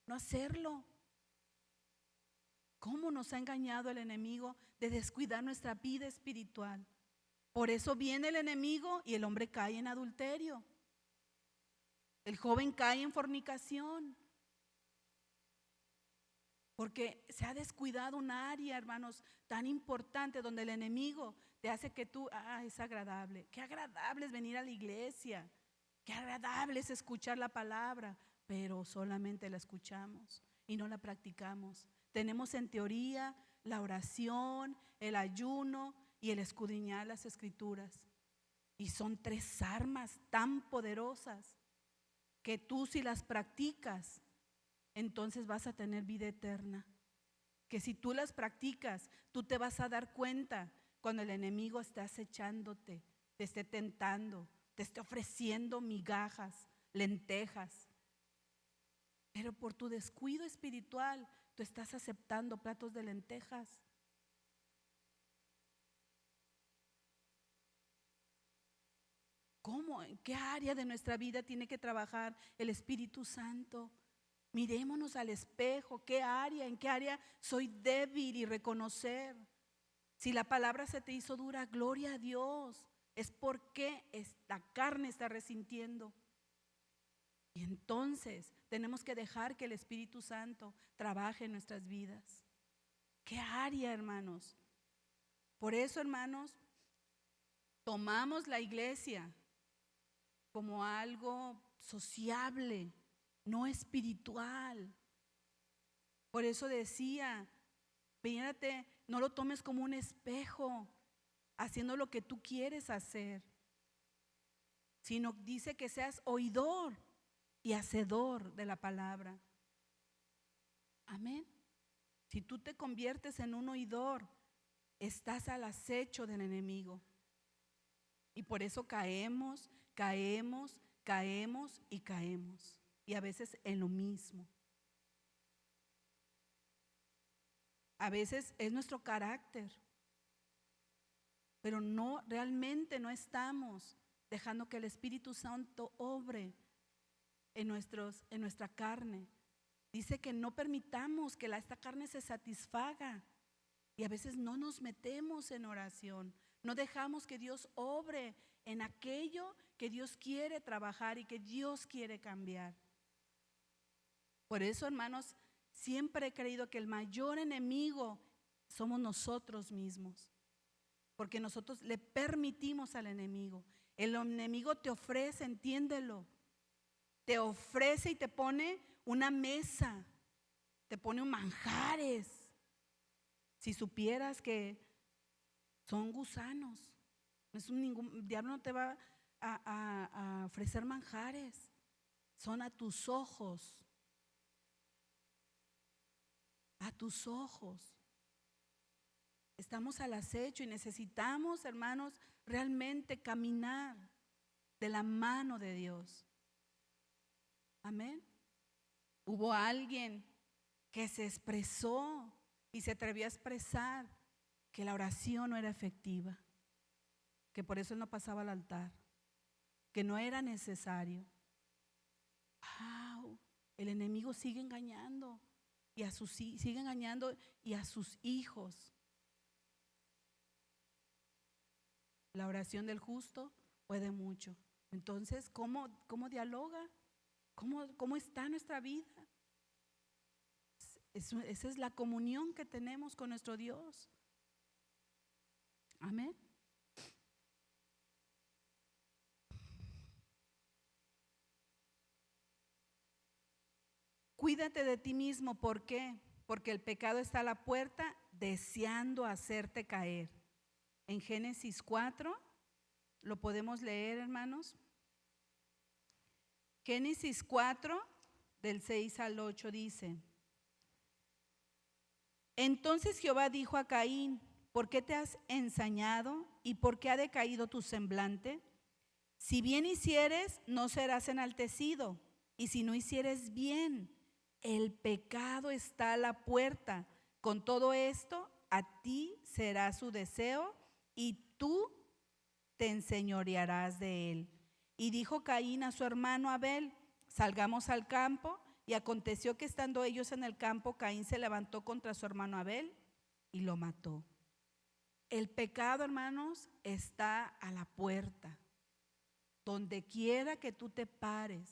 no hacerlo. ¿Cómo nos ha engañado el enemigo de descuidar nuestra vida espiritual? Por eso viene el enemigo y el hombre cae en adulterio. El joven cae en fornicación. Porque se ha descuidado un área, hermanos, tan importante donde el enemigo te hace que tú, es agradable. Qué agradable es venir a la iglesia. Qué agradable es escuchar la palabra, pero solamente la escuchamos y no la practicamos. Tenemos en teoría la oración, el ayuno y el escudriñar las escrituras. Y son 3 armas tan poderosas que tú, si las practicas, entonces vas a tener vida eterna. Que si tú las practicas, tú te vas a dar cuenta cuando el enemigo esté acechándote, te esté tentando, te esté ofreciendo migajas, lentejas. Pero por tu descuido espiritual, tú estás aceptando platos de lentejas. ¿Cómo? ¿En qué área de nuestra vida tiene que trabajar el Espíritu Santo? Mirémonos al espejo. ¿En qué área soy débil? Y reconocer. Si la palabra se te hizo dura, gloria a Dios. Es porque la carne está resintiendo. Y entonces tenemos que dejar que el Espíritu Santo trabaje en nuestras vidas. ¿Qué área, hermanos? Por eso, hermanos, tomamos la iglesia como algo sociable, no espiritual. Por eso decía, mírate, no lo tomes como un espejo, haciendo lo que tú quieres hacer, sino dice que seas oidor y hacedor de la palabra. Amén. Si tú te conviertes en un oidor, estás al acecho del enemigo. Y por eso caemos y caemos. Y a veces en lo mismo. A veces es nuestro carácter. pero no, realmente no estamos dejando que el Espíritu Santo obre en nuestra carne. Dice que no permitamos que esta carne se satisfaga, y a veces no nos metemos en oración, no dejamos que Dios obre en aquello que Dios quiere trabajar y que Dios quiere cambiar. Por eso, hermanos, siempre he creído que el mayor enemigo somos nosotros mismos, porque nosotros le permitimos al enemigo. El enemigo te ofrece, entiéndelo, te ofrece y te pone una mesa, te pone un manjares. Si supieras que son gusanos, ningún diablo no te va a ofrecer manjares, son a tus ojos. A tus ojos. Estamos al acecho y necesitamos, hermanos, realmente caminar de la mano de Dios. Amén. Hubo alguien que se expresó y se atrevió a expresar que la oración no era efectiva, que por eso él no pasaba al altar, que no era necesario. ¡Wow! El enemigo sigue engañando y sigue engañando y a sus hijos. La oración del justo puede mucho. Entonces, ¿cómo dialoga? ¿Cómo está nuestra vida? Esa es la comunión que tenemos con nuestro Dios. Amén. Cuídate de ti mismo. ¿Por qué? Porque el pecado está a la puerta deseando hacerte caer. En Génesis 4, lo podemos leer, hermanos. Génesis 4, del 6 al 8 dice: Entonces Jehová dijo a Caín: ¿por qué te has ensañado y por qué ha decaído tu semblante? Si bien hicieres, no serás enaltecido, y si no hicieres bien, el pecado está a la puerta. Con todo esto, a ti será su deseo, y tú te enseñorearás de él. Y dijo Caín a su hermano Abel: salgamos al campo. Y aconteció que estando ellos en el campo, Caín se levantó contra su hermano Abel y lo mató. El pecado, hermanos, está a la puerta. Donde quiera que tú te pares,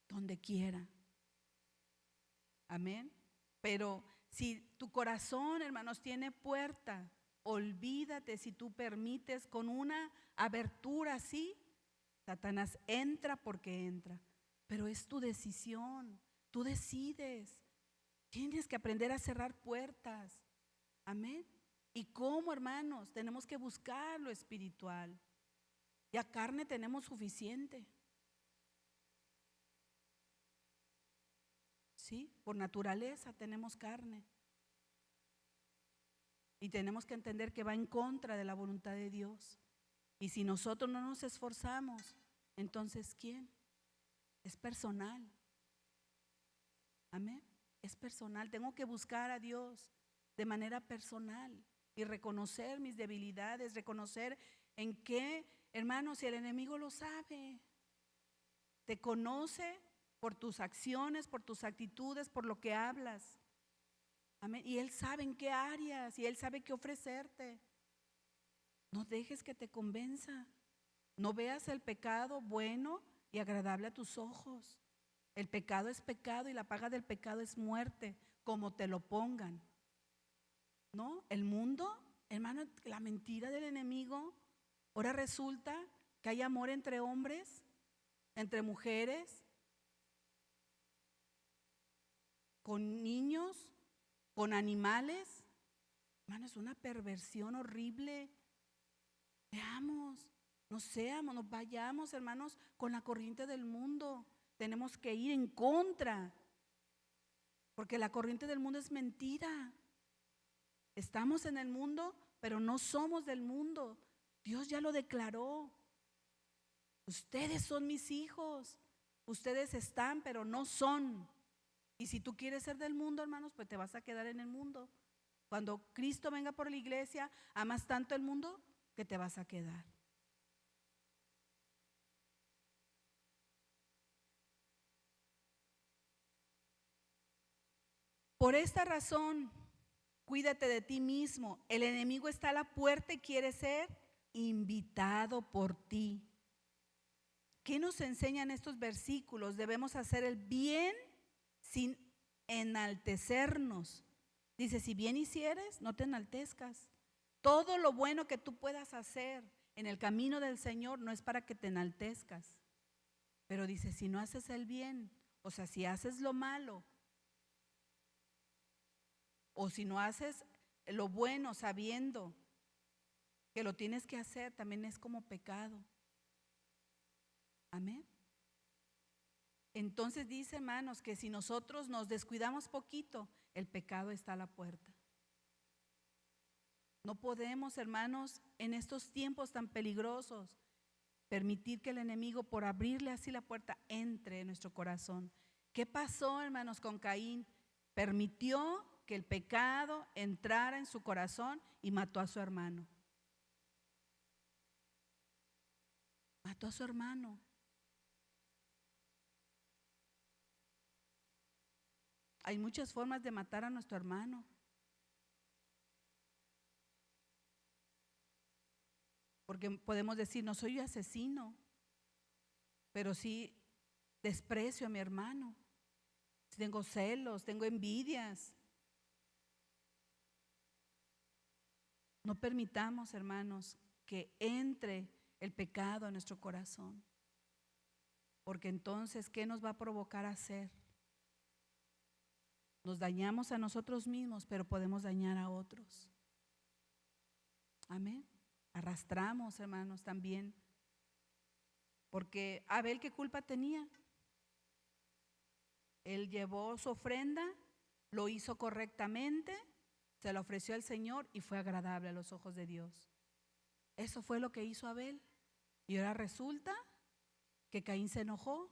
donde quiera. Amén. Pero si tu corazón, hermanos, tiene puerta, olvídate si tú permites con una abertura así, Satanás entra porque entra. Pero es tu decisión, tú decides. Tienes que aprender a cerrar puertas. Amén. ¿Y cómo, hermanos? Tenemos que buscar lo espiritual. Ya carne tenemos suficiente. ¿Sí? Por naturaleza tenemos carne. Y tenemos que entender que va en contra de la voluntad de Dios. Y si nosotros no nos esforzamos, entonces ¿quién? Es personal. Amén. Es personal. Tengo que buscar a Dios de manera personal y reconocer mis debilidades, reconocer en qué, hermanos, si el enemigo lo sabe, te conoce por tus acciones, por tus actitudes, por lo que hablas. Amén. Y Él sabe en qué áreas y Él sabe qué ofrecerte. No dejes que te convenza. No veas el pecado bueno y agradable a tus ojos. El pecado es pecado y la paga del pecado es muerte, como te lo pongan. ¿No? El mundo, hermano, la mentira del enemigo. Ahora resulta que hay amor entre hombres, entre mujeres, con niños, con animales. Hermano, es una perversión horrible. Veamos, no seamos, nos vayamos, hermanos, con la corriente del mundo. Tenemos que ir en contra, porque la corriente del mundo es mentira. Estamos en el mundo, pero no somos del mundo. Dios ya lo declaró. Ustedes son mis hijos. Ustedes están, pero no son. Y si tú quieres ser del mundo, hermanos, pues te vas a quedar en el mundo, Cuando Cristo venga por la iglesia, amas tanto el mundo que te vas a quedar. Por esta razón, cuídate de ti mismo. El enemigo está a la puerta y quiere ser invitado por ti. ¿Qué nos enseñan estos versículos? Debemos hacer el bien sin enaltecernos. Dice, si bien hicieres, no te enaltezcas. Todo lo bueno que tú puedas hacer en el camino del Señor no es para que te enaltezcas. Pero dice, si no haces el bien, o sea, si haces lo malo, o si no haces lo bueno sabiendo que lo tienes que hacer, también es como pecado. Amén. Entonces dice, hermanos, que si nosotros nos descuidamos poquito, el pecado está a la puerta. No podemos, hermanos, en estos tiempos tan peligrosos, permitir que el enemigo, por abrirle así la puerta, entre en nuestro corazón. ¿Qué pasó, hermanos, con Caín? Permitió que el pecado entrara en su corazón y mató a su hermano. Mató a su hermano. Hay muchas formas de matar a nuestro hermano. Porque podemos decir, no soy asesino, pero sí desprecio a mi hermano. Tengo celos, tengo envidias. No permitamos, hermanos, que entre el pecado a nuestro corazón. Porque entonces, ¿qué nos va a provocar a hacer? Nos dañamos a nosotros mismos, pero podemos dañar a otros. Amén. Arrastramos, hermanos, también. Porque Abel, ¿qué culpa tenía? Él llevó su ofrenda, lo hizo correctamente, se la ofreció al Señor y fue agradable a los ojos de Dios. Eso fue lo que hizo Abel. Y ahora resulta que Caín se enojó.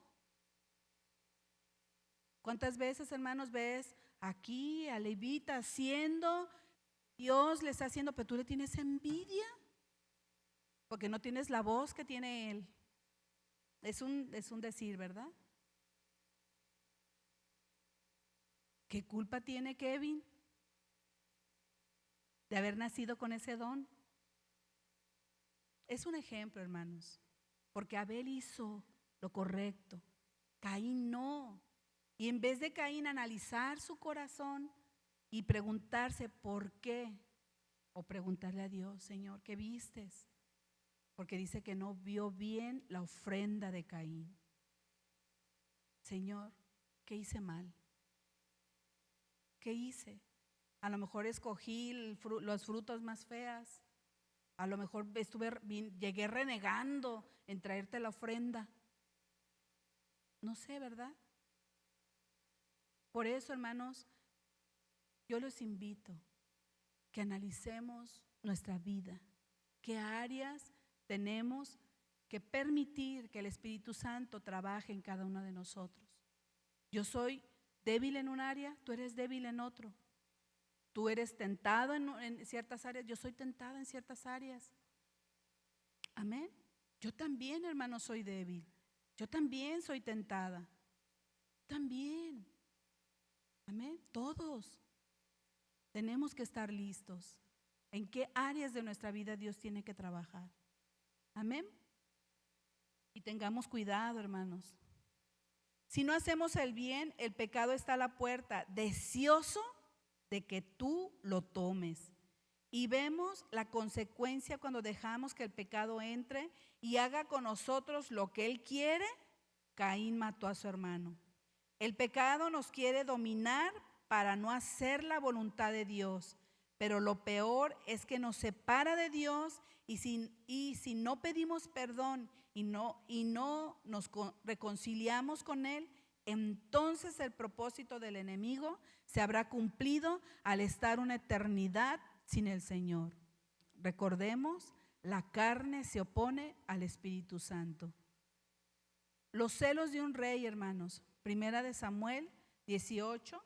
¿Cuántas veces, hermanos, ves aquí a Levita haciendo, Dios le está haciendo, pero tú le tienes envidia? Porque no tienes la voz que tiene él. Es un decir, ¿verdad? ¿Qué culpa tiene Kevin de haber nacido con ese don? Es un ejemplo, hermanos, porque Abel hizo lo correcto, Caín no. Y en vez de Caín analizar su corazón y preguntarse por qué, o preguntarle a Dios, Señor, ¿qué vistes? Porque dice que no vio bien la ofrenda de Caín. Señor, ¿qué hice mal? ¿Qué hice? A lo mejor escogí los frutos más feas. A lo mejor llegué renegando en traerte la ofrenda. No sé, ¿verdad? Por eso, hermanos, yo los invito que analicemos nuestra vida. ¿Qué áreas tenemos que permitir que el Espíritu Santo trabaje en cada uno de nosotros? Yo soy débil en un área, tú eres débil en otro. Tú eres tentado en ciertas áreas, yo soy tentada en ciertas áreas. Amén. Yo también, hermano, soy débil. Yo también soy tentada. También. Amén. Todos tenemos que estar listos. ¿En qué áreas de nuestra vida Dios tiene que trabajar? Amén. Y tengamos cuidado, hermanos. Si no hacemos el bien, el pecado está a la puerta, deseoso de que tú lo tomes. Y vemos la consecuencia cuando dejamos que el pecado entre y haga con nosotros lo que él quiere. Caín mató a su hermano. El pecado nos quiere dominar para no hacer la voluntad de Dios, pero lo peor es que nos separa de Dios y si no pedimos perdón y no nos reconciliamos con Él, entonces el propósito del enemigo se habrá cumplido al estar una eternidad sin el Señor. Recordemos, la carne se opone al Espíritu Santo. Los celos de un rey, hermanos. Primera de Samuel 18.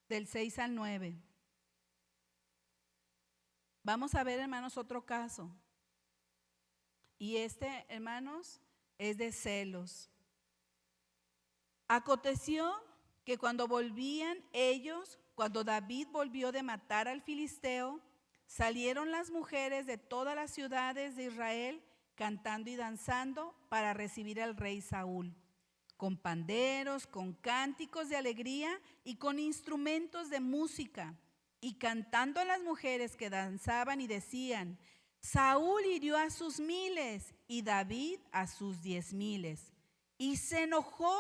del 6 al 9. Vamos a ver, hermanos, otro caso. Y hermanos, es de celos. Aconteció que cuando David volvió de matar al filisteo, salieron las mujeres de todas las ciudades de Israel cantando y danzando para recibir al rey Saúl, con panderos, con cánticos de alegría y con instrumentos de música, y cantando a las mujeres que danzaban y decían: Saúl hirió a sus 1000 y David a sus 10,000. Y se enojó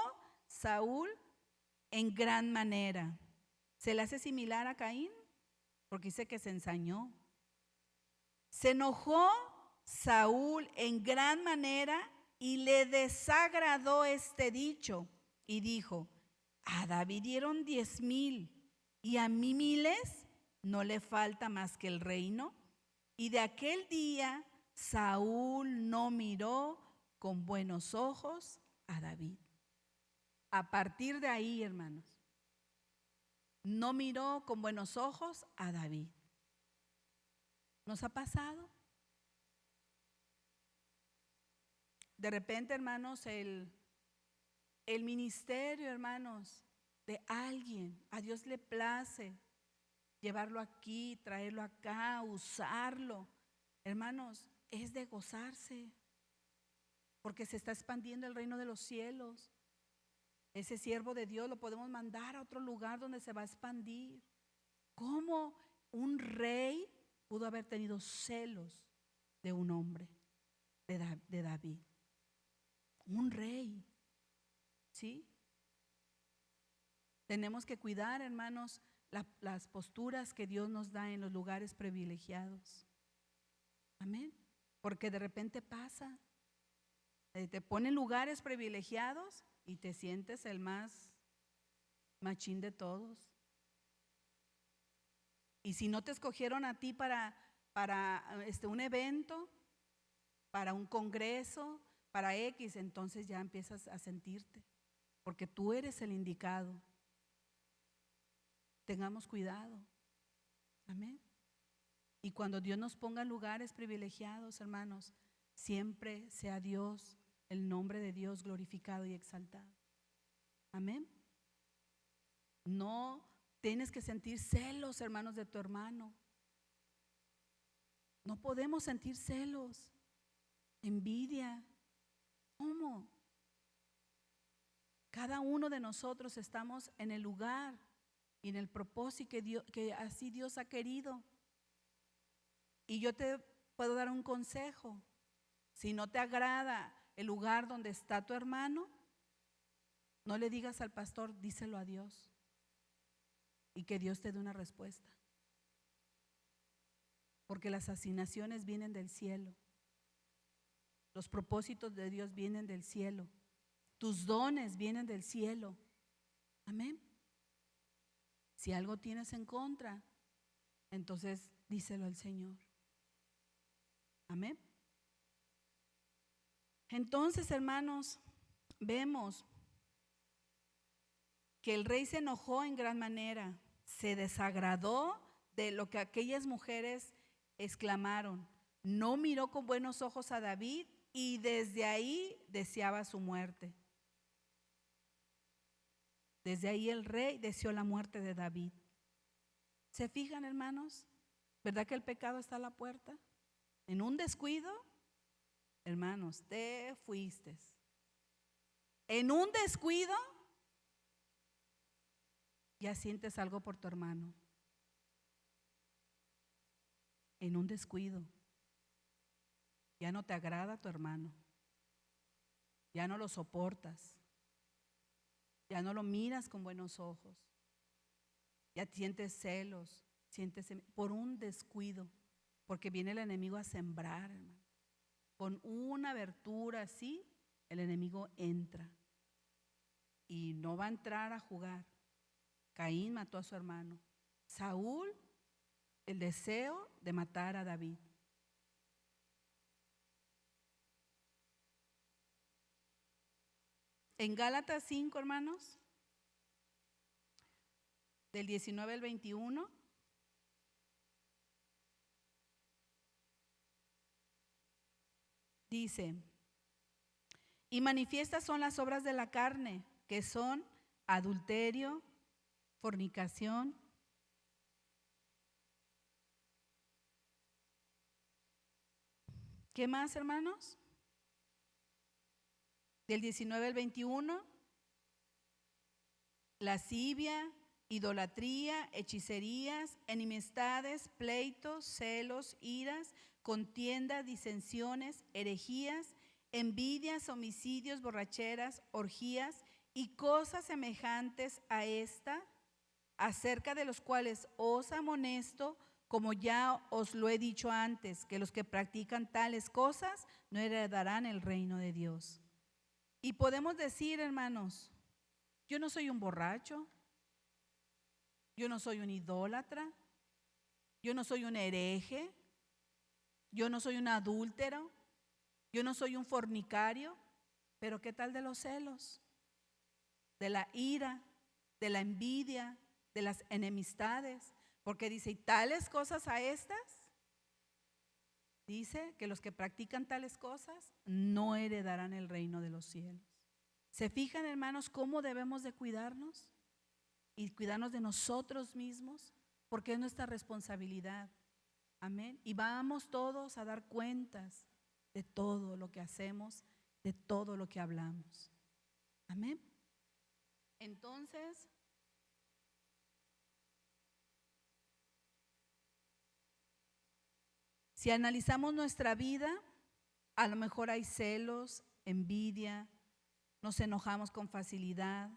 Saúl en gran manera. ¿Se le hace similar a Caín? Porque dice que se ensañó. Se enojó Saúl en gran manera y le desagradó este dicho y dijo: a David dieron 10,000 y a mí 1000, ¿no le falta más que el reino? Y de aquel día Saúl no miró con buenos ojos a David. A partir de ahí, hermanos, no miró con buenos ojos a David. ¿Nos ha pasado? De repente, hermanos, el ministerio, hermanos, de alguien, a Dios le place llevarlo aquí, traerlo acá, usarlo. Hermanos, es de gozarse, porque se está expandiendo el reino de los cielos. Ese siervo de Dios lo podemos mandar a otro lugar donde se va a expandir. ¿Cómo un rey pudo haber tenido celos de un hombre, de David? Un rey, ¿sí? Tenemos que cuidar, hermanos, las posturas que Dios nos da en los lugares privilegiados. Amén. Porque de repente pasa, te ponen lugares privilegiados y te sientes el más machín de todos. Y si no te escogieron a ti para un evento, para un congreso, para X, entonces ya empiezas a sentirte, porque tú eres el indicado. Tengamos cuidado. Amén. Y cuando Dios nos ponga en lugares privilegiados, hermanos, siempre sea Dios, el nombre de Dios glorificado y exaltado. Amén. No tienes que sentir celos, hermanos, de tu hermano. No podemos sentir celos, envidia. ¿Cómo? Cada uno de nosotros estamos en el lugar y en el propósito que así Dios ha querido. Y yo te puedo dar un consejo. Si no te agrada el lugar donde está tu hermano, no le digas al pastor, díselo a Dios. Y que Dios te dé una respuesta. Porque las asignaciones vienen del cielo. Los propósitos de Dios vienen del cielo. Tus dones vienen del cielo. Amén. Si algo tienes en contra, entonces díselo al Señor. Amén. Entonces, hermanos, vemos que el rey se enojó en gran manera, se desagradó de lo que aquellas mujeres exclamaron. No miró con buenos ojos a David y desde ahí deseaba su muerte. Desde ahí el rey deseó la muerte de David. ¿Se fijan, hermanos? ¿Verdad que el pecado está a la puerta? En un descuido, hermanos, te fuiste. En un descuido, ya sientes algo por tu hermano. En un descuido, ya no te agrada tu hermano. Ya no lo soportas. Ya no lo miras con buenos ojos. Ya sientes celos, por un descuido, porque viene el enemigo a sembrar, hermano. Con una abertura así, el enemigo entra y no va a entrar a jugar. Caín mató a su hermano. Saúl, el deseo de matar a David. En Gálatas 5, hermanos, del 19 al 21. Dice, y manifiestas son las obras de la carne, que son adulterio, fornicación, ¿qué más, hermanos? Del 19 al 21, lascivia, idolatría, hechicerías, enemistades, pleitos, celos, iras, contienda, disensiones, herejías, envidias, homicidios, borracheras, orgías y cosas semejantes a esta, acerca de los cuales os amonesto, como ya os lo he dicho antes, que los que practican tales cosas no heredarán el reino de Dios. Y podemos decir, hermanos, yo no soy un borracho, yo no soy un idólatra, yo no soy un hereje, yo no soy un adúltero, yo no soy un fornicario, pero ¿qué tal de los celos, de la ira, de la envidia, de las enemistades? Porque dice, y tales cosas a estas, dice que los que practican tales cosas no heredarán el reino de los cielos. ¿Se fijan, hermanos, cómo debemos de cuidarnos? Y cuidarnos de nosotros mismos, porque es nuestra responsabilidad. Amén. Y vamos todos a dar cuentas de todo lo que hacemos, de todo lo que hablamos. Amén. Entonces, si analizamos nuestra vida, a lo mejor hay celos, envidia, nos enojamos con facilidad.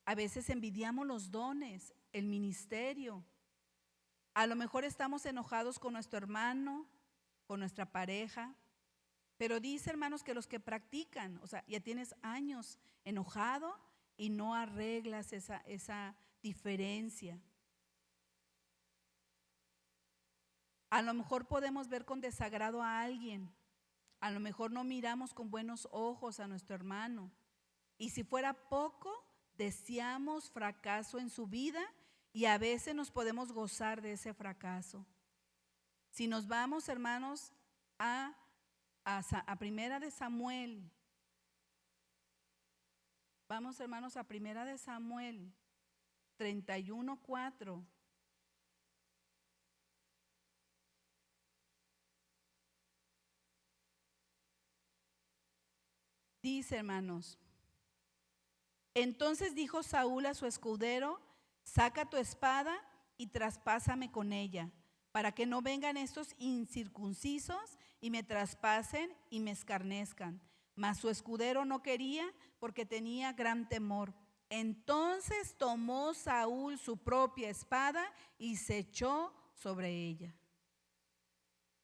A veces envidiamos los dones, el ministerio. A lo mejor estamos enojados con nuestro hermano, con nuestra pareja. Pero dice, hermanos, que los que practican, o sea, ya tienes años enojado y no arreglas esa diferencia. A lo mejor podemos ver con desagrado a alguien. A lo mejor no miramos con buenos ojos a nuestro hermano. Y si fuera poco, deseamos fracaso en su vida y a veces nos podemos gozar de ese fracaso. Si nos vamos, hermanos, a Primera de Samuel. Vamos, hermanos, a Primera de Samuel 31:4. Dice, hermanos, entonces dijo Saúl a su escudero, saca tu espada y traspásame con ella, para que no vengan estos incircuncisos y me traspasen y me escarnezcan. Mas su escudero no quería, porque tenía gran temor. Entonces tomó Saúl su propia espada y se echó sobre ella.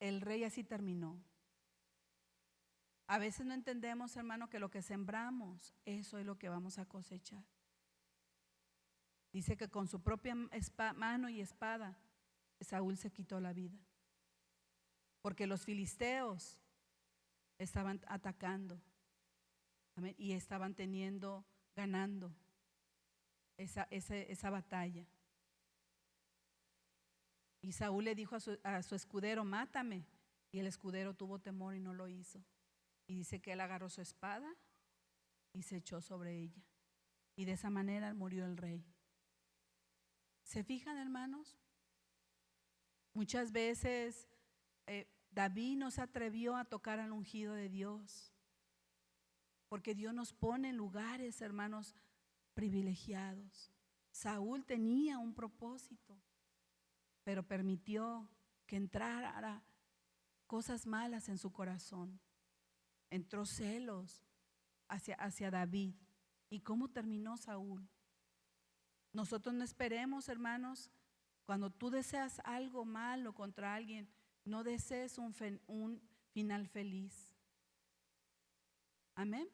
El rey así terminó. A veces no entendemos, hermano, que lo que sembramos, eso es lo que vamos a cosechar. Dice que con su propia mano y espada, Saúl se quitó la vida. Porque los filisteos estaban atacando. Amén, y estaban ganando esa batalla. Y Saúl le dijo a su escudero, mátame. Y el escudero tuvo temor y no lo hizo. Y dice que él agarró su espada y se echó sobre ella. Y de esa manera murió el rey. ¿Se fijan, hermanos? Muchas veces David no se atrevió a tocar al ungido de Dios. Porque Dios nos pone en lugares, hermanos, privilegiados. Saúl tenía un propósito, pero permitió que entrara cosas malas en su corazón. Entró celos hacia David. ¿Y cómo terminó Saúl? Nosotros no esperemos, hermanos, cuando tú deseas algo malo contra alguien, no desees un final feliz. Amén.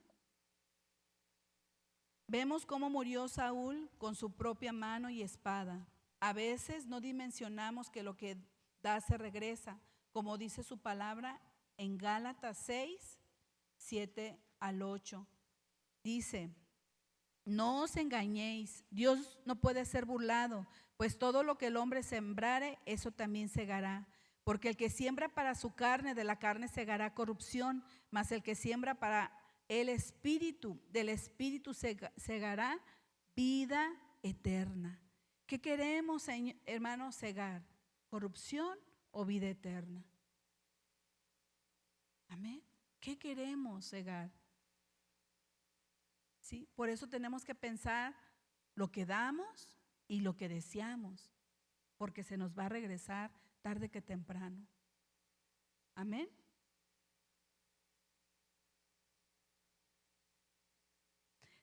Vemos cómo murió Saúl con su propia mano y espada. A veces no dimensionamos que lo que da se regresa, como dice su palabra en Gálatas 6, 7 al 8. Dice, No os engañéis, Dios no puede ser burlado, pues todo lo que el hombre sembrare, eso también segará. Porque el que siembra para su carne, de la carne segará corrupción, mas el que siembra para el Espíritu, del Espíritu segará vida eterna. ¿Qué queremos, hermanos, segar? ¿Corrupción o vida eterna? Amén. ¿Qué queremos segar? ¿Sí? Por eso tenemos que pensar lo que damos y lo que deseamos, porque se nos va a regresar tarde que temprano. Amén.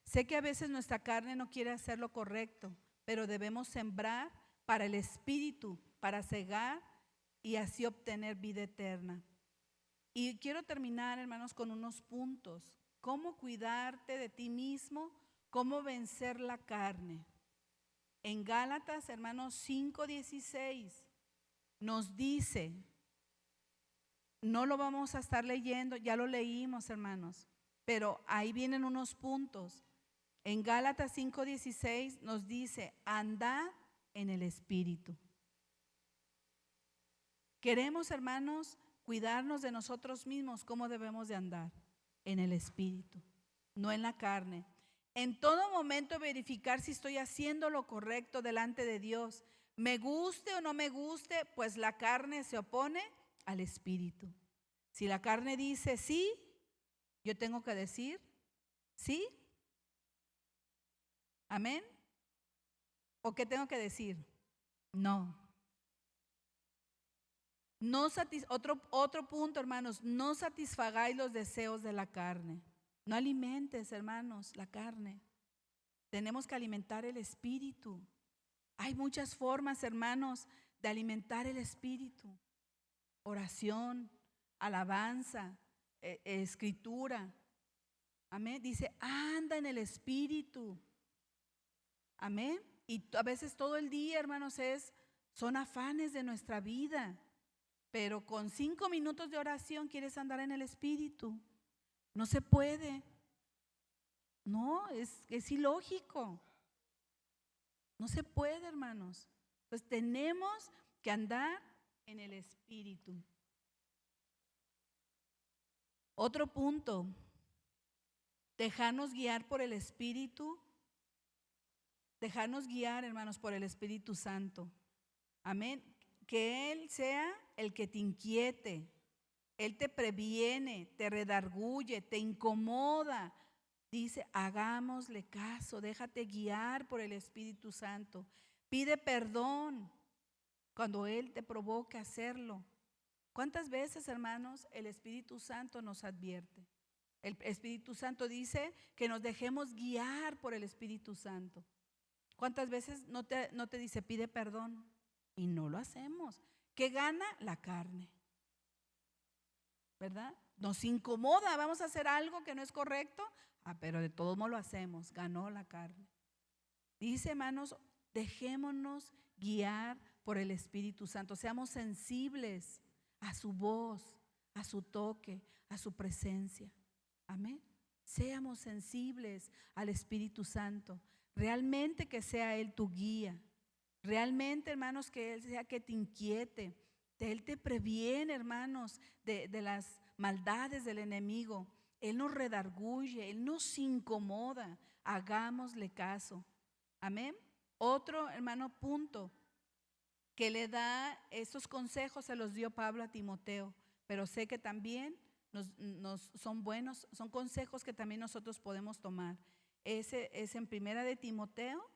Sé que a veces nuestra carne no quiere hacer lo correcto, pero debemos sembrar para el Espíritu, para cegar y así obtener vida eterna. Y quiero terminar, hermanos, con unos puntos. ¿Cómo cuidarte de ti mismo? ¿Cómo vencer la carne? En Gálatas, hermanos, 5:16 nos dice, no lo vamos a estar leyendo, ya lo leímos, hermanos, pero ahí vienen unos puntos. En Gálatas 5:16 nos dice, andad en el Espíritu. Queremos, hermanos, cuidarnos de nosotros mismos. ¿Cómo debemos de andar? En el Espíritu, no en la carne. En todo momento verificar si estoy haciendo lo correcto delante de Dios. Me guste o no me guste, pues la carne se opone al Espíritu. Si la carne dice sí, yo tengo que decir sí. Amén. ¿O qué tengo que decir? No. Otro punto, hermanos, no satisfagáis los deseos de la carne. No alimentes, hermanos, la carne. Tenemos que alimentar el espíritu. Hay muchas formas, hermanos, de alimentar el espíritu. Oración, alabanza, escritura. Amén. Dice, anda en el espíritu. Amén. Y a veces todo el día, hermanos, son afanes de nuestra vida. Pero con 5 minutos de oración quieres andar en el Espíritu. No se puede. No, es ilógico. No se puede, hermanos. Pues tenemos que andar en el Espíritu. Otro punto. Dejarnos guiar por el Espíritu. Dejarnos guiar, hermanos, por el Espíritu Santo. Amén. Que Él sea el que te inquiete. Él te previene, te redarguye, te incomoda. Dice, hagámosle caso, déjate guiar por el Espíritu Santo. Pide perdón cuando Él te provoque hacerlo. ¿Cuántas veces, hermanos, el Espíritu Santo nos advierte? El Espíritu Santo dice que nos dejemos guiar por el Espíritu Santo. ¿Cuántas veces no te dice pide perdón? Y no lo hacemos. ¿Qué gana? La carne. ¿Verdad? Nos incomoda, vamos a hacer algo que no es correcto, pero de todos modos lo hacemos, ganó la carne. Dice, hermanos, dejémonos guiar por el Espíritu Santo, seamos sensibles a su voz, a su toque, a su presencia. Amén. Seamos sensibles al Espíritu Santo, realmente que sea Él tu guía, realmente, hermanos, que Él sea que te inquiete. Él te previene, hermanos, de las maldades del enemigo. Él nos redarguye, Él nos incomoda. Hagámosle caso. Amén. Otro, hermano, punto que le da estos consejos se los dio Pablo a Timoteo, pero sé que también nos son buenos, son consejos que también nosotros podemos tomar. Ese es en Primera de Timoteo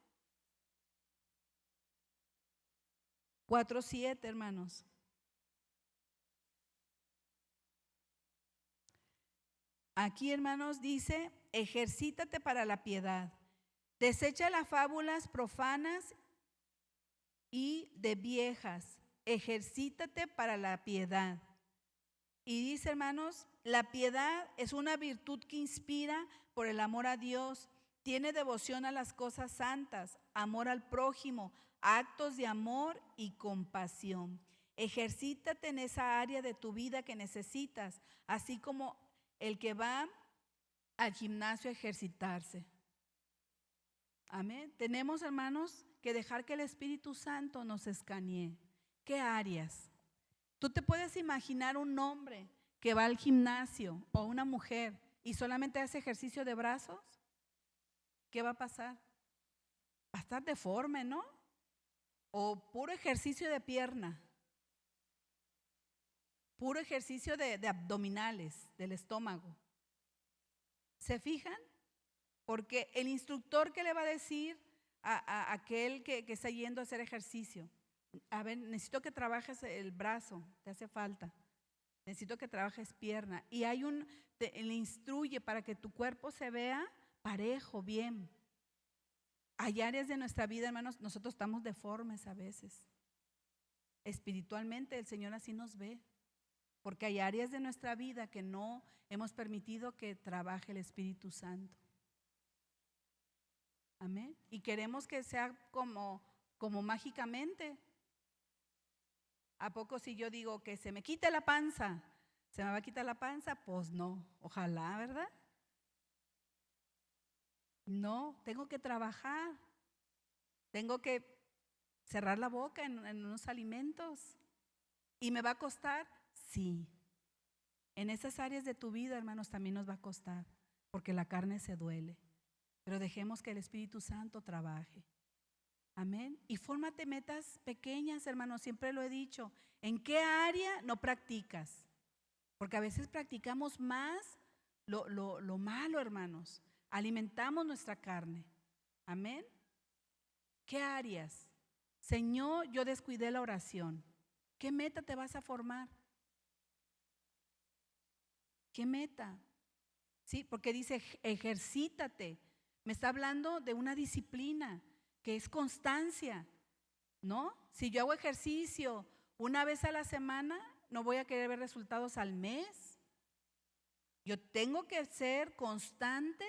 4:7, hermanos. Aquí, hermanos, dice, ejercítate para la piedad. Desecha las fábulas profanas y de viejas. Ejercítate para la piedad. Y dice, hermanos, la piedad es una virtud que inspira por el amor a Dios. Tiene devoción a las cosas santas, amor al prójimo, actos de amor y compasión. Ejercítate en esa área de tu vida que necesitas, así como el que va al gimnasio a ejercitarse. Amén. Tenemos, hermanos, que dejar que el Espíritu Santo nos escanee. ¿Qué áreas? Tú te puedes imaginar un hombre que va al gimnasio o una mujer y solamente hace ejercicio de brazos. ¿Qué va a pasar? Va a estar deforme, ¿no? O puro ejercicio de pierna, puro ejercicio de abdominales, del estómago. ¿Se fijan? Porque el instructor, ¿qué le va a decir a aquel que está yendo a hacer ejercicio? A ver, necesito que trabajes el brazo, te hace falta. Necesito que trabajes pierna. Y le instruye para que tu cuerpo se vea parejo, bien. Hay áreas de nuestra vida, hermanos, nosotros estamos deformes a veces. Espiritualmente el Señor así nos ve. Porque hay áreas de nuestra vida que no hemos permitido que trabaje el Espíritu Santo. Amén. Y queremos que sea como mágicamente. ¿A poco si yo digo que se me quite la panza, se me va a quitar la panza? Pues no, ojalá, ¿verdad? No, tengo que trabajar, tengo que cerrar la boca en unos alimentos. ¿Y me va a costar? Sí. En esas áreas de tu vida, hermanos, también nos va a costar, porque la carne se duele. Pero dejemos que el Espíritu Santo trabaje. Amén. Y fórmate metas pequeñas, hermanos, siempre lo he dicho. ¿En qué área no practicas? Porque a veces practicamos más lo malo, hermanos. Alimentamos nuestra carne. Amén. ¿Qué áreas? Señor, yo descuidé la oración. ¿Qué meta te vas a formar? ¿Qué meta? Sí, porque dice ejercítate. Me está hablando de una disciplina que es constancia, ¿no? Si yo hago ejercicio una vez a la semana, no voy a querer ver resultados al mes. Yo tengo que ser constante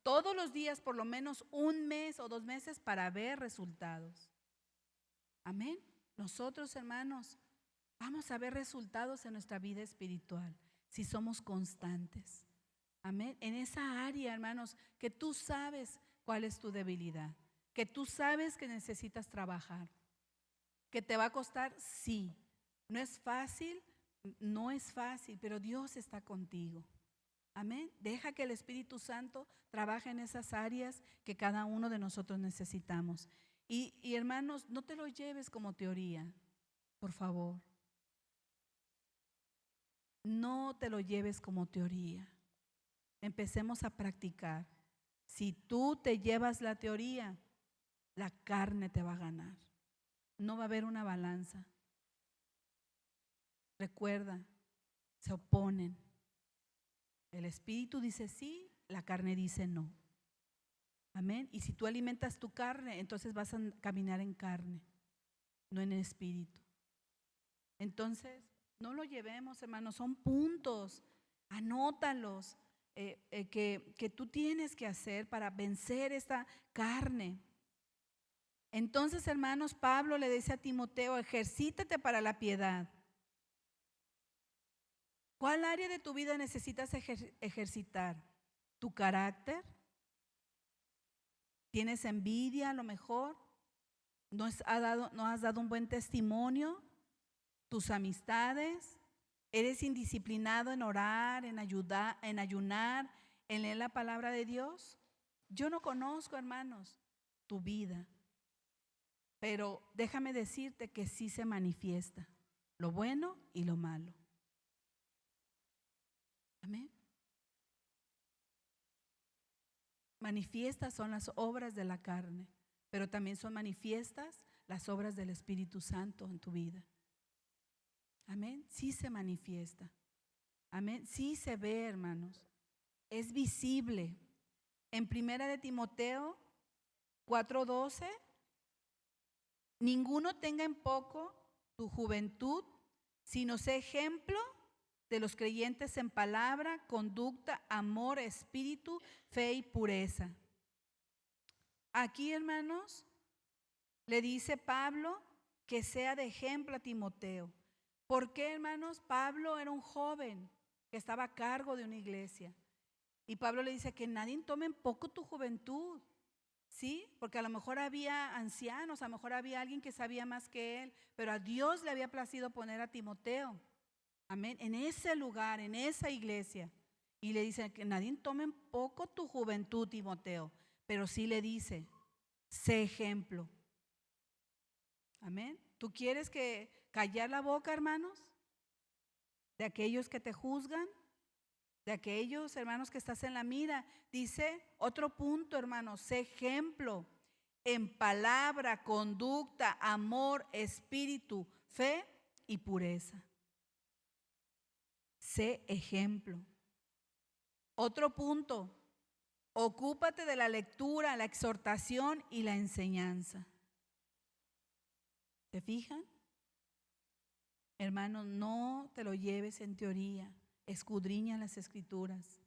todos los días, por lo menos un mes o 2 meses para ver resultados. Amén. Nosotros, hermanos, vamos a ver resultados en nuestra vida espiritual si somos constantes. Amén. En esa área, hermanos, que tú sabes cuál es tu debilidad, que tú sabes que necesitas trabajar, que te va a costar, sí. No es fácil, pero Dios está contigo. Amén. Deja que el Espíritu Santo trabaje en esas áreas que cada uno de nosotros necesitamos. Y hermanos, no te lo lleves como teoría, por favor. No te lo lleves como teoría. Empecemos a practicar. Si tú te llevas la teoría, la carne te va a ganar. No va a haber una balanza. Recuerda, se oponen. El espíritu dice sí, la carne dice no. Amén. Y si tú alimentas tu carne, entonces vas a caminar en carne, no en espíritu. Entonces, no lo llevemos, hermanos, son puntos, anótalos, que tú tienes que hacer para vencer esta carne. Entonces, hermanos, Pablo le dice a Timoteo, ejercítate para la piedad. ¿Cuál área de tu vida necesitas ejercitar? ¿Tu carácter? ¿Tienes envidia a lo mejor? ¿No has dado un buen testimonio? ¿Tus amistades? ¿Eres indisciplinado en orar, en ayunar, en leer la palabra de Dios? Yo no conozco, hermanos, tu vida, pero déjame decirte que sí se manifiesta lo bueno y lo malo. Amén. Manifiestas son las obras de la carne, pero también son manifiestas las obras del Espíritu Santo en tu vida. Amén. Sí se manifiesta. Amén. Sí se ve, hermanos. Es visible. En 1 de Timoteo 4:12, ninguno tenga en poco tu juventud, sino sé ejemplo de los creyentes en palabra, conducta, amor, espíritu, fe y pureza. Aquí, hermanos, le dice Pablo que sea de ejemplo a Timoteo. ¿Por qué, hermanos? Pablo era un joven que estaba a cargo de una iglesia. Y Pablo le dice que nadie tome en poco tu juventud. ¿sí? Porque a lo mejor había ancianos, a lo mejor había alguien que sabía más que él, pero a Dios le había placido poner a Timoteo, amén, en ese lugar, en esa iglesia. Y le dice que nadie tome en poco tu juventud, Timoteo, pero sí le dice, sé ejemplo. Amén. ¿Tú quieres que callar la boca, hermanos? De aquellos que te juzgan, de aquellos, hermanos, que estás en la mira. Dice otro punto, hermanos, sé ejemplo en palabra, conducta, amor, espíritu, fe y pureza. Sé ejemplo. Otro punto, ocúpate de la lectura, la exhortación y la enseñanza. ¿Se fijan? Hermano, no te lo lleves en teoría, escudriña las escrituras.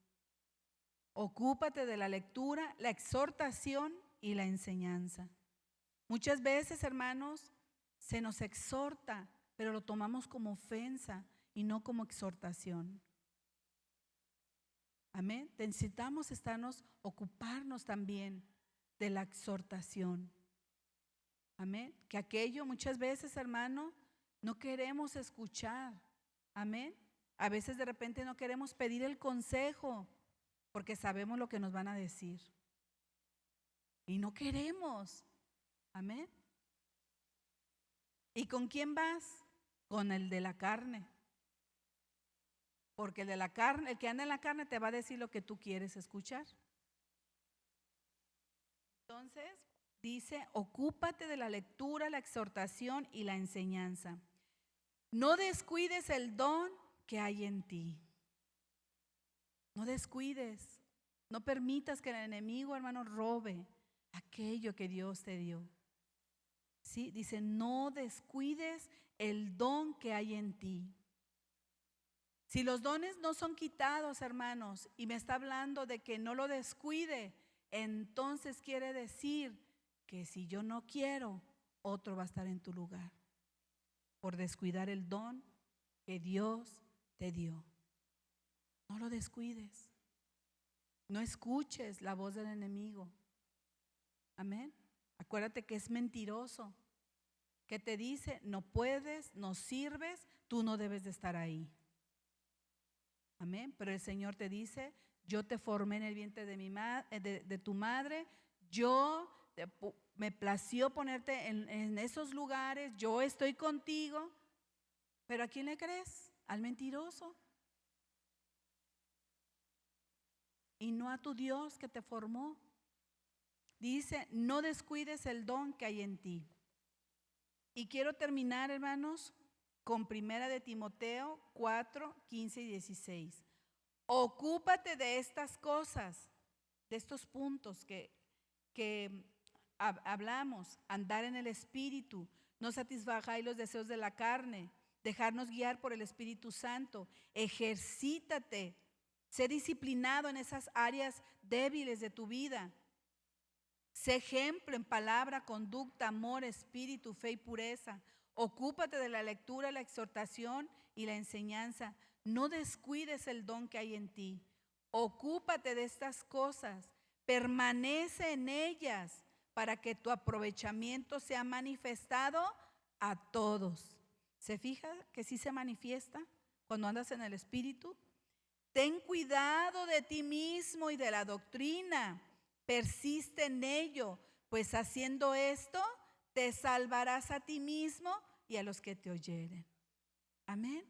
Ocúpate de la lectura, la exhortación y la enseñanza. Muchas veces, hermanos, se nos exhorta, pero lo tomamos como ofensa y no como exhortación. Amén. Necesitamos ocuparnos también de la exhortación. Amén. Que aquello muchas veces, hermano, no queremos escuchar. Amén. A veces de repente no queremos pedir el consejo porque sabemos lo que nos van a decir. Y no queremos. Amén. ¿Y con quién vas? Con el de la carne. Porque el de la carne, el que anda en la carne te va a decir lo que tú quieres escuchar. Entonces, dice, ocúpate de la lectura, la exhortación y la enseñanza. No descuides el don que hay en ti. No descuides. No permitas que el enemigo, hermano, robe aquello que Dios te dio. ¿Sí? Dice, no descuides el don que hay en ti. Si los dones no son quitados, hermanos, y me está hablando de que no lo descuide, entonces quiere decir que si yo no quiero, otro va a estar en tu lugar por descuidar el don que Dios te dio. No lo descuides. No escuches la voz del enemigo. Amén. Acuérdate que es mentiroso, que te dice, no puedes, no sirves, tú no debes de estar ahí. Amén. Pero el Señor te dice, yo te formé en el vientre de tu madre, me plació ponerte en esos lugares, yo estoy contigo. ¿Pero a quién le crees? Al mentiroso. Y no a tu Dios que te formó. Dice, no descuides el don que hay en ti. Y quiero terminar, hermanos, con 1 de Timoteo 4, 15 y 16. Ocúpate de estas cosas, de estos puntos que hablamos, andar en el Espíritu, no satisfagáis los deseos de la carne, dejarnos guiar por el Espíritu Santo, ejercítate, sé disciplinado en esas áreas débiles de tu vida. Sé ejemplo en palabra, conducta, amor, espíritu, fe y pureza. Ocúpate de la lectura, la exhortación y la enseñanza. No descuides el don que hay en ti. Ocúpate de estas cosas. Permanece en ellas para que tu aprovechamiento sea manifestado a todos. ¿Se fija que sí se manifiesta cuando andas en el espíritu? Ten cuidado de ti mismo y de la doctrina. Persiste en ello, pues haciendo esto te salvarás a ti mismo y a los que te oyeren. Amén.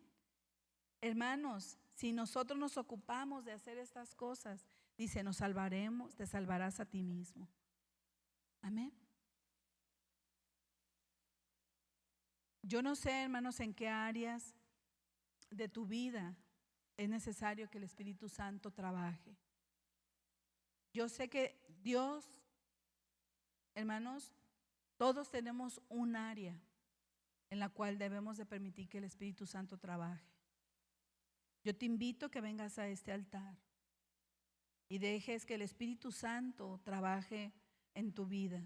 Hermanos, si nosotros nos ocupamos de hacer estas cosas, dice, nos salvaremos, te salvarás a ti mismo. Amén. Yo no sé, hermanos, en qué áreas de tu vida es necesario que el Espíritu Santo trabaje. Yo sé que Dios, hermanos, todos tenemos un área en la cual debemos de permitir que el Espíritu Santo trabaje. Yo te invito a que vengas a este altar y dejes que el Espíritu Santo trabaje en tu vida.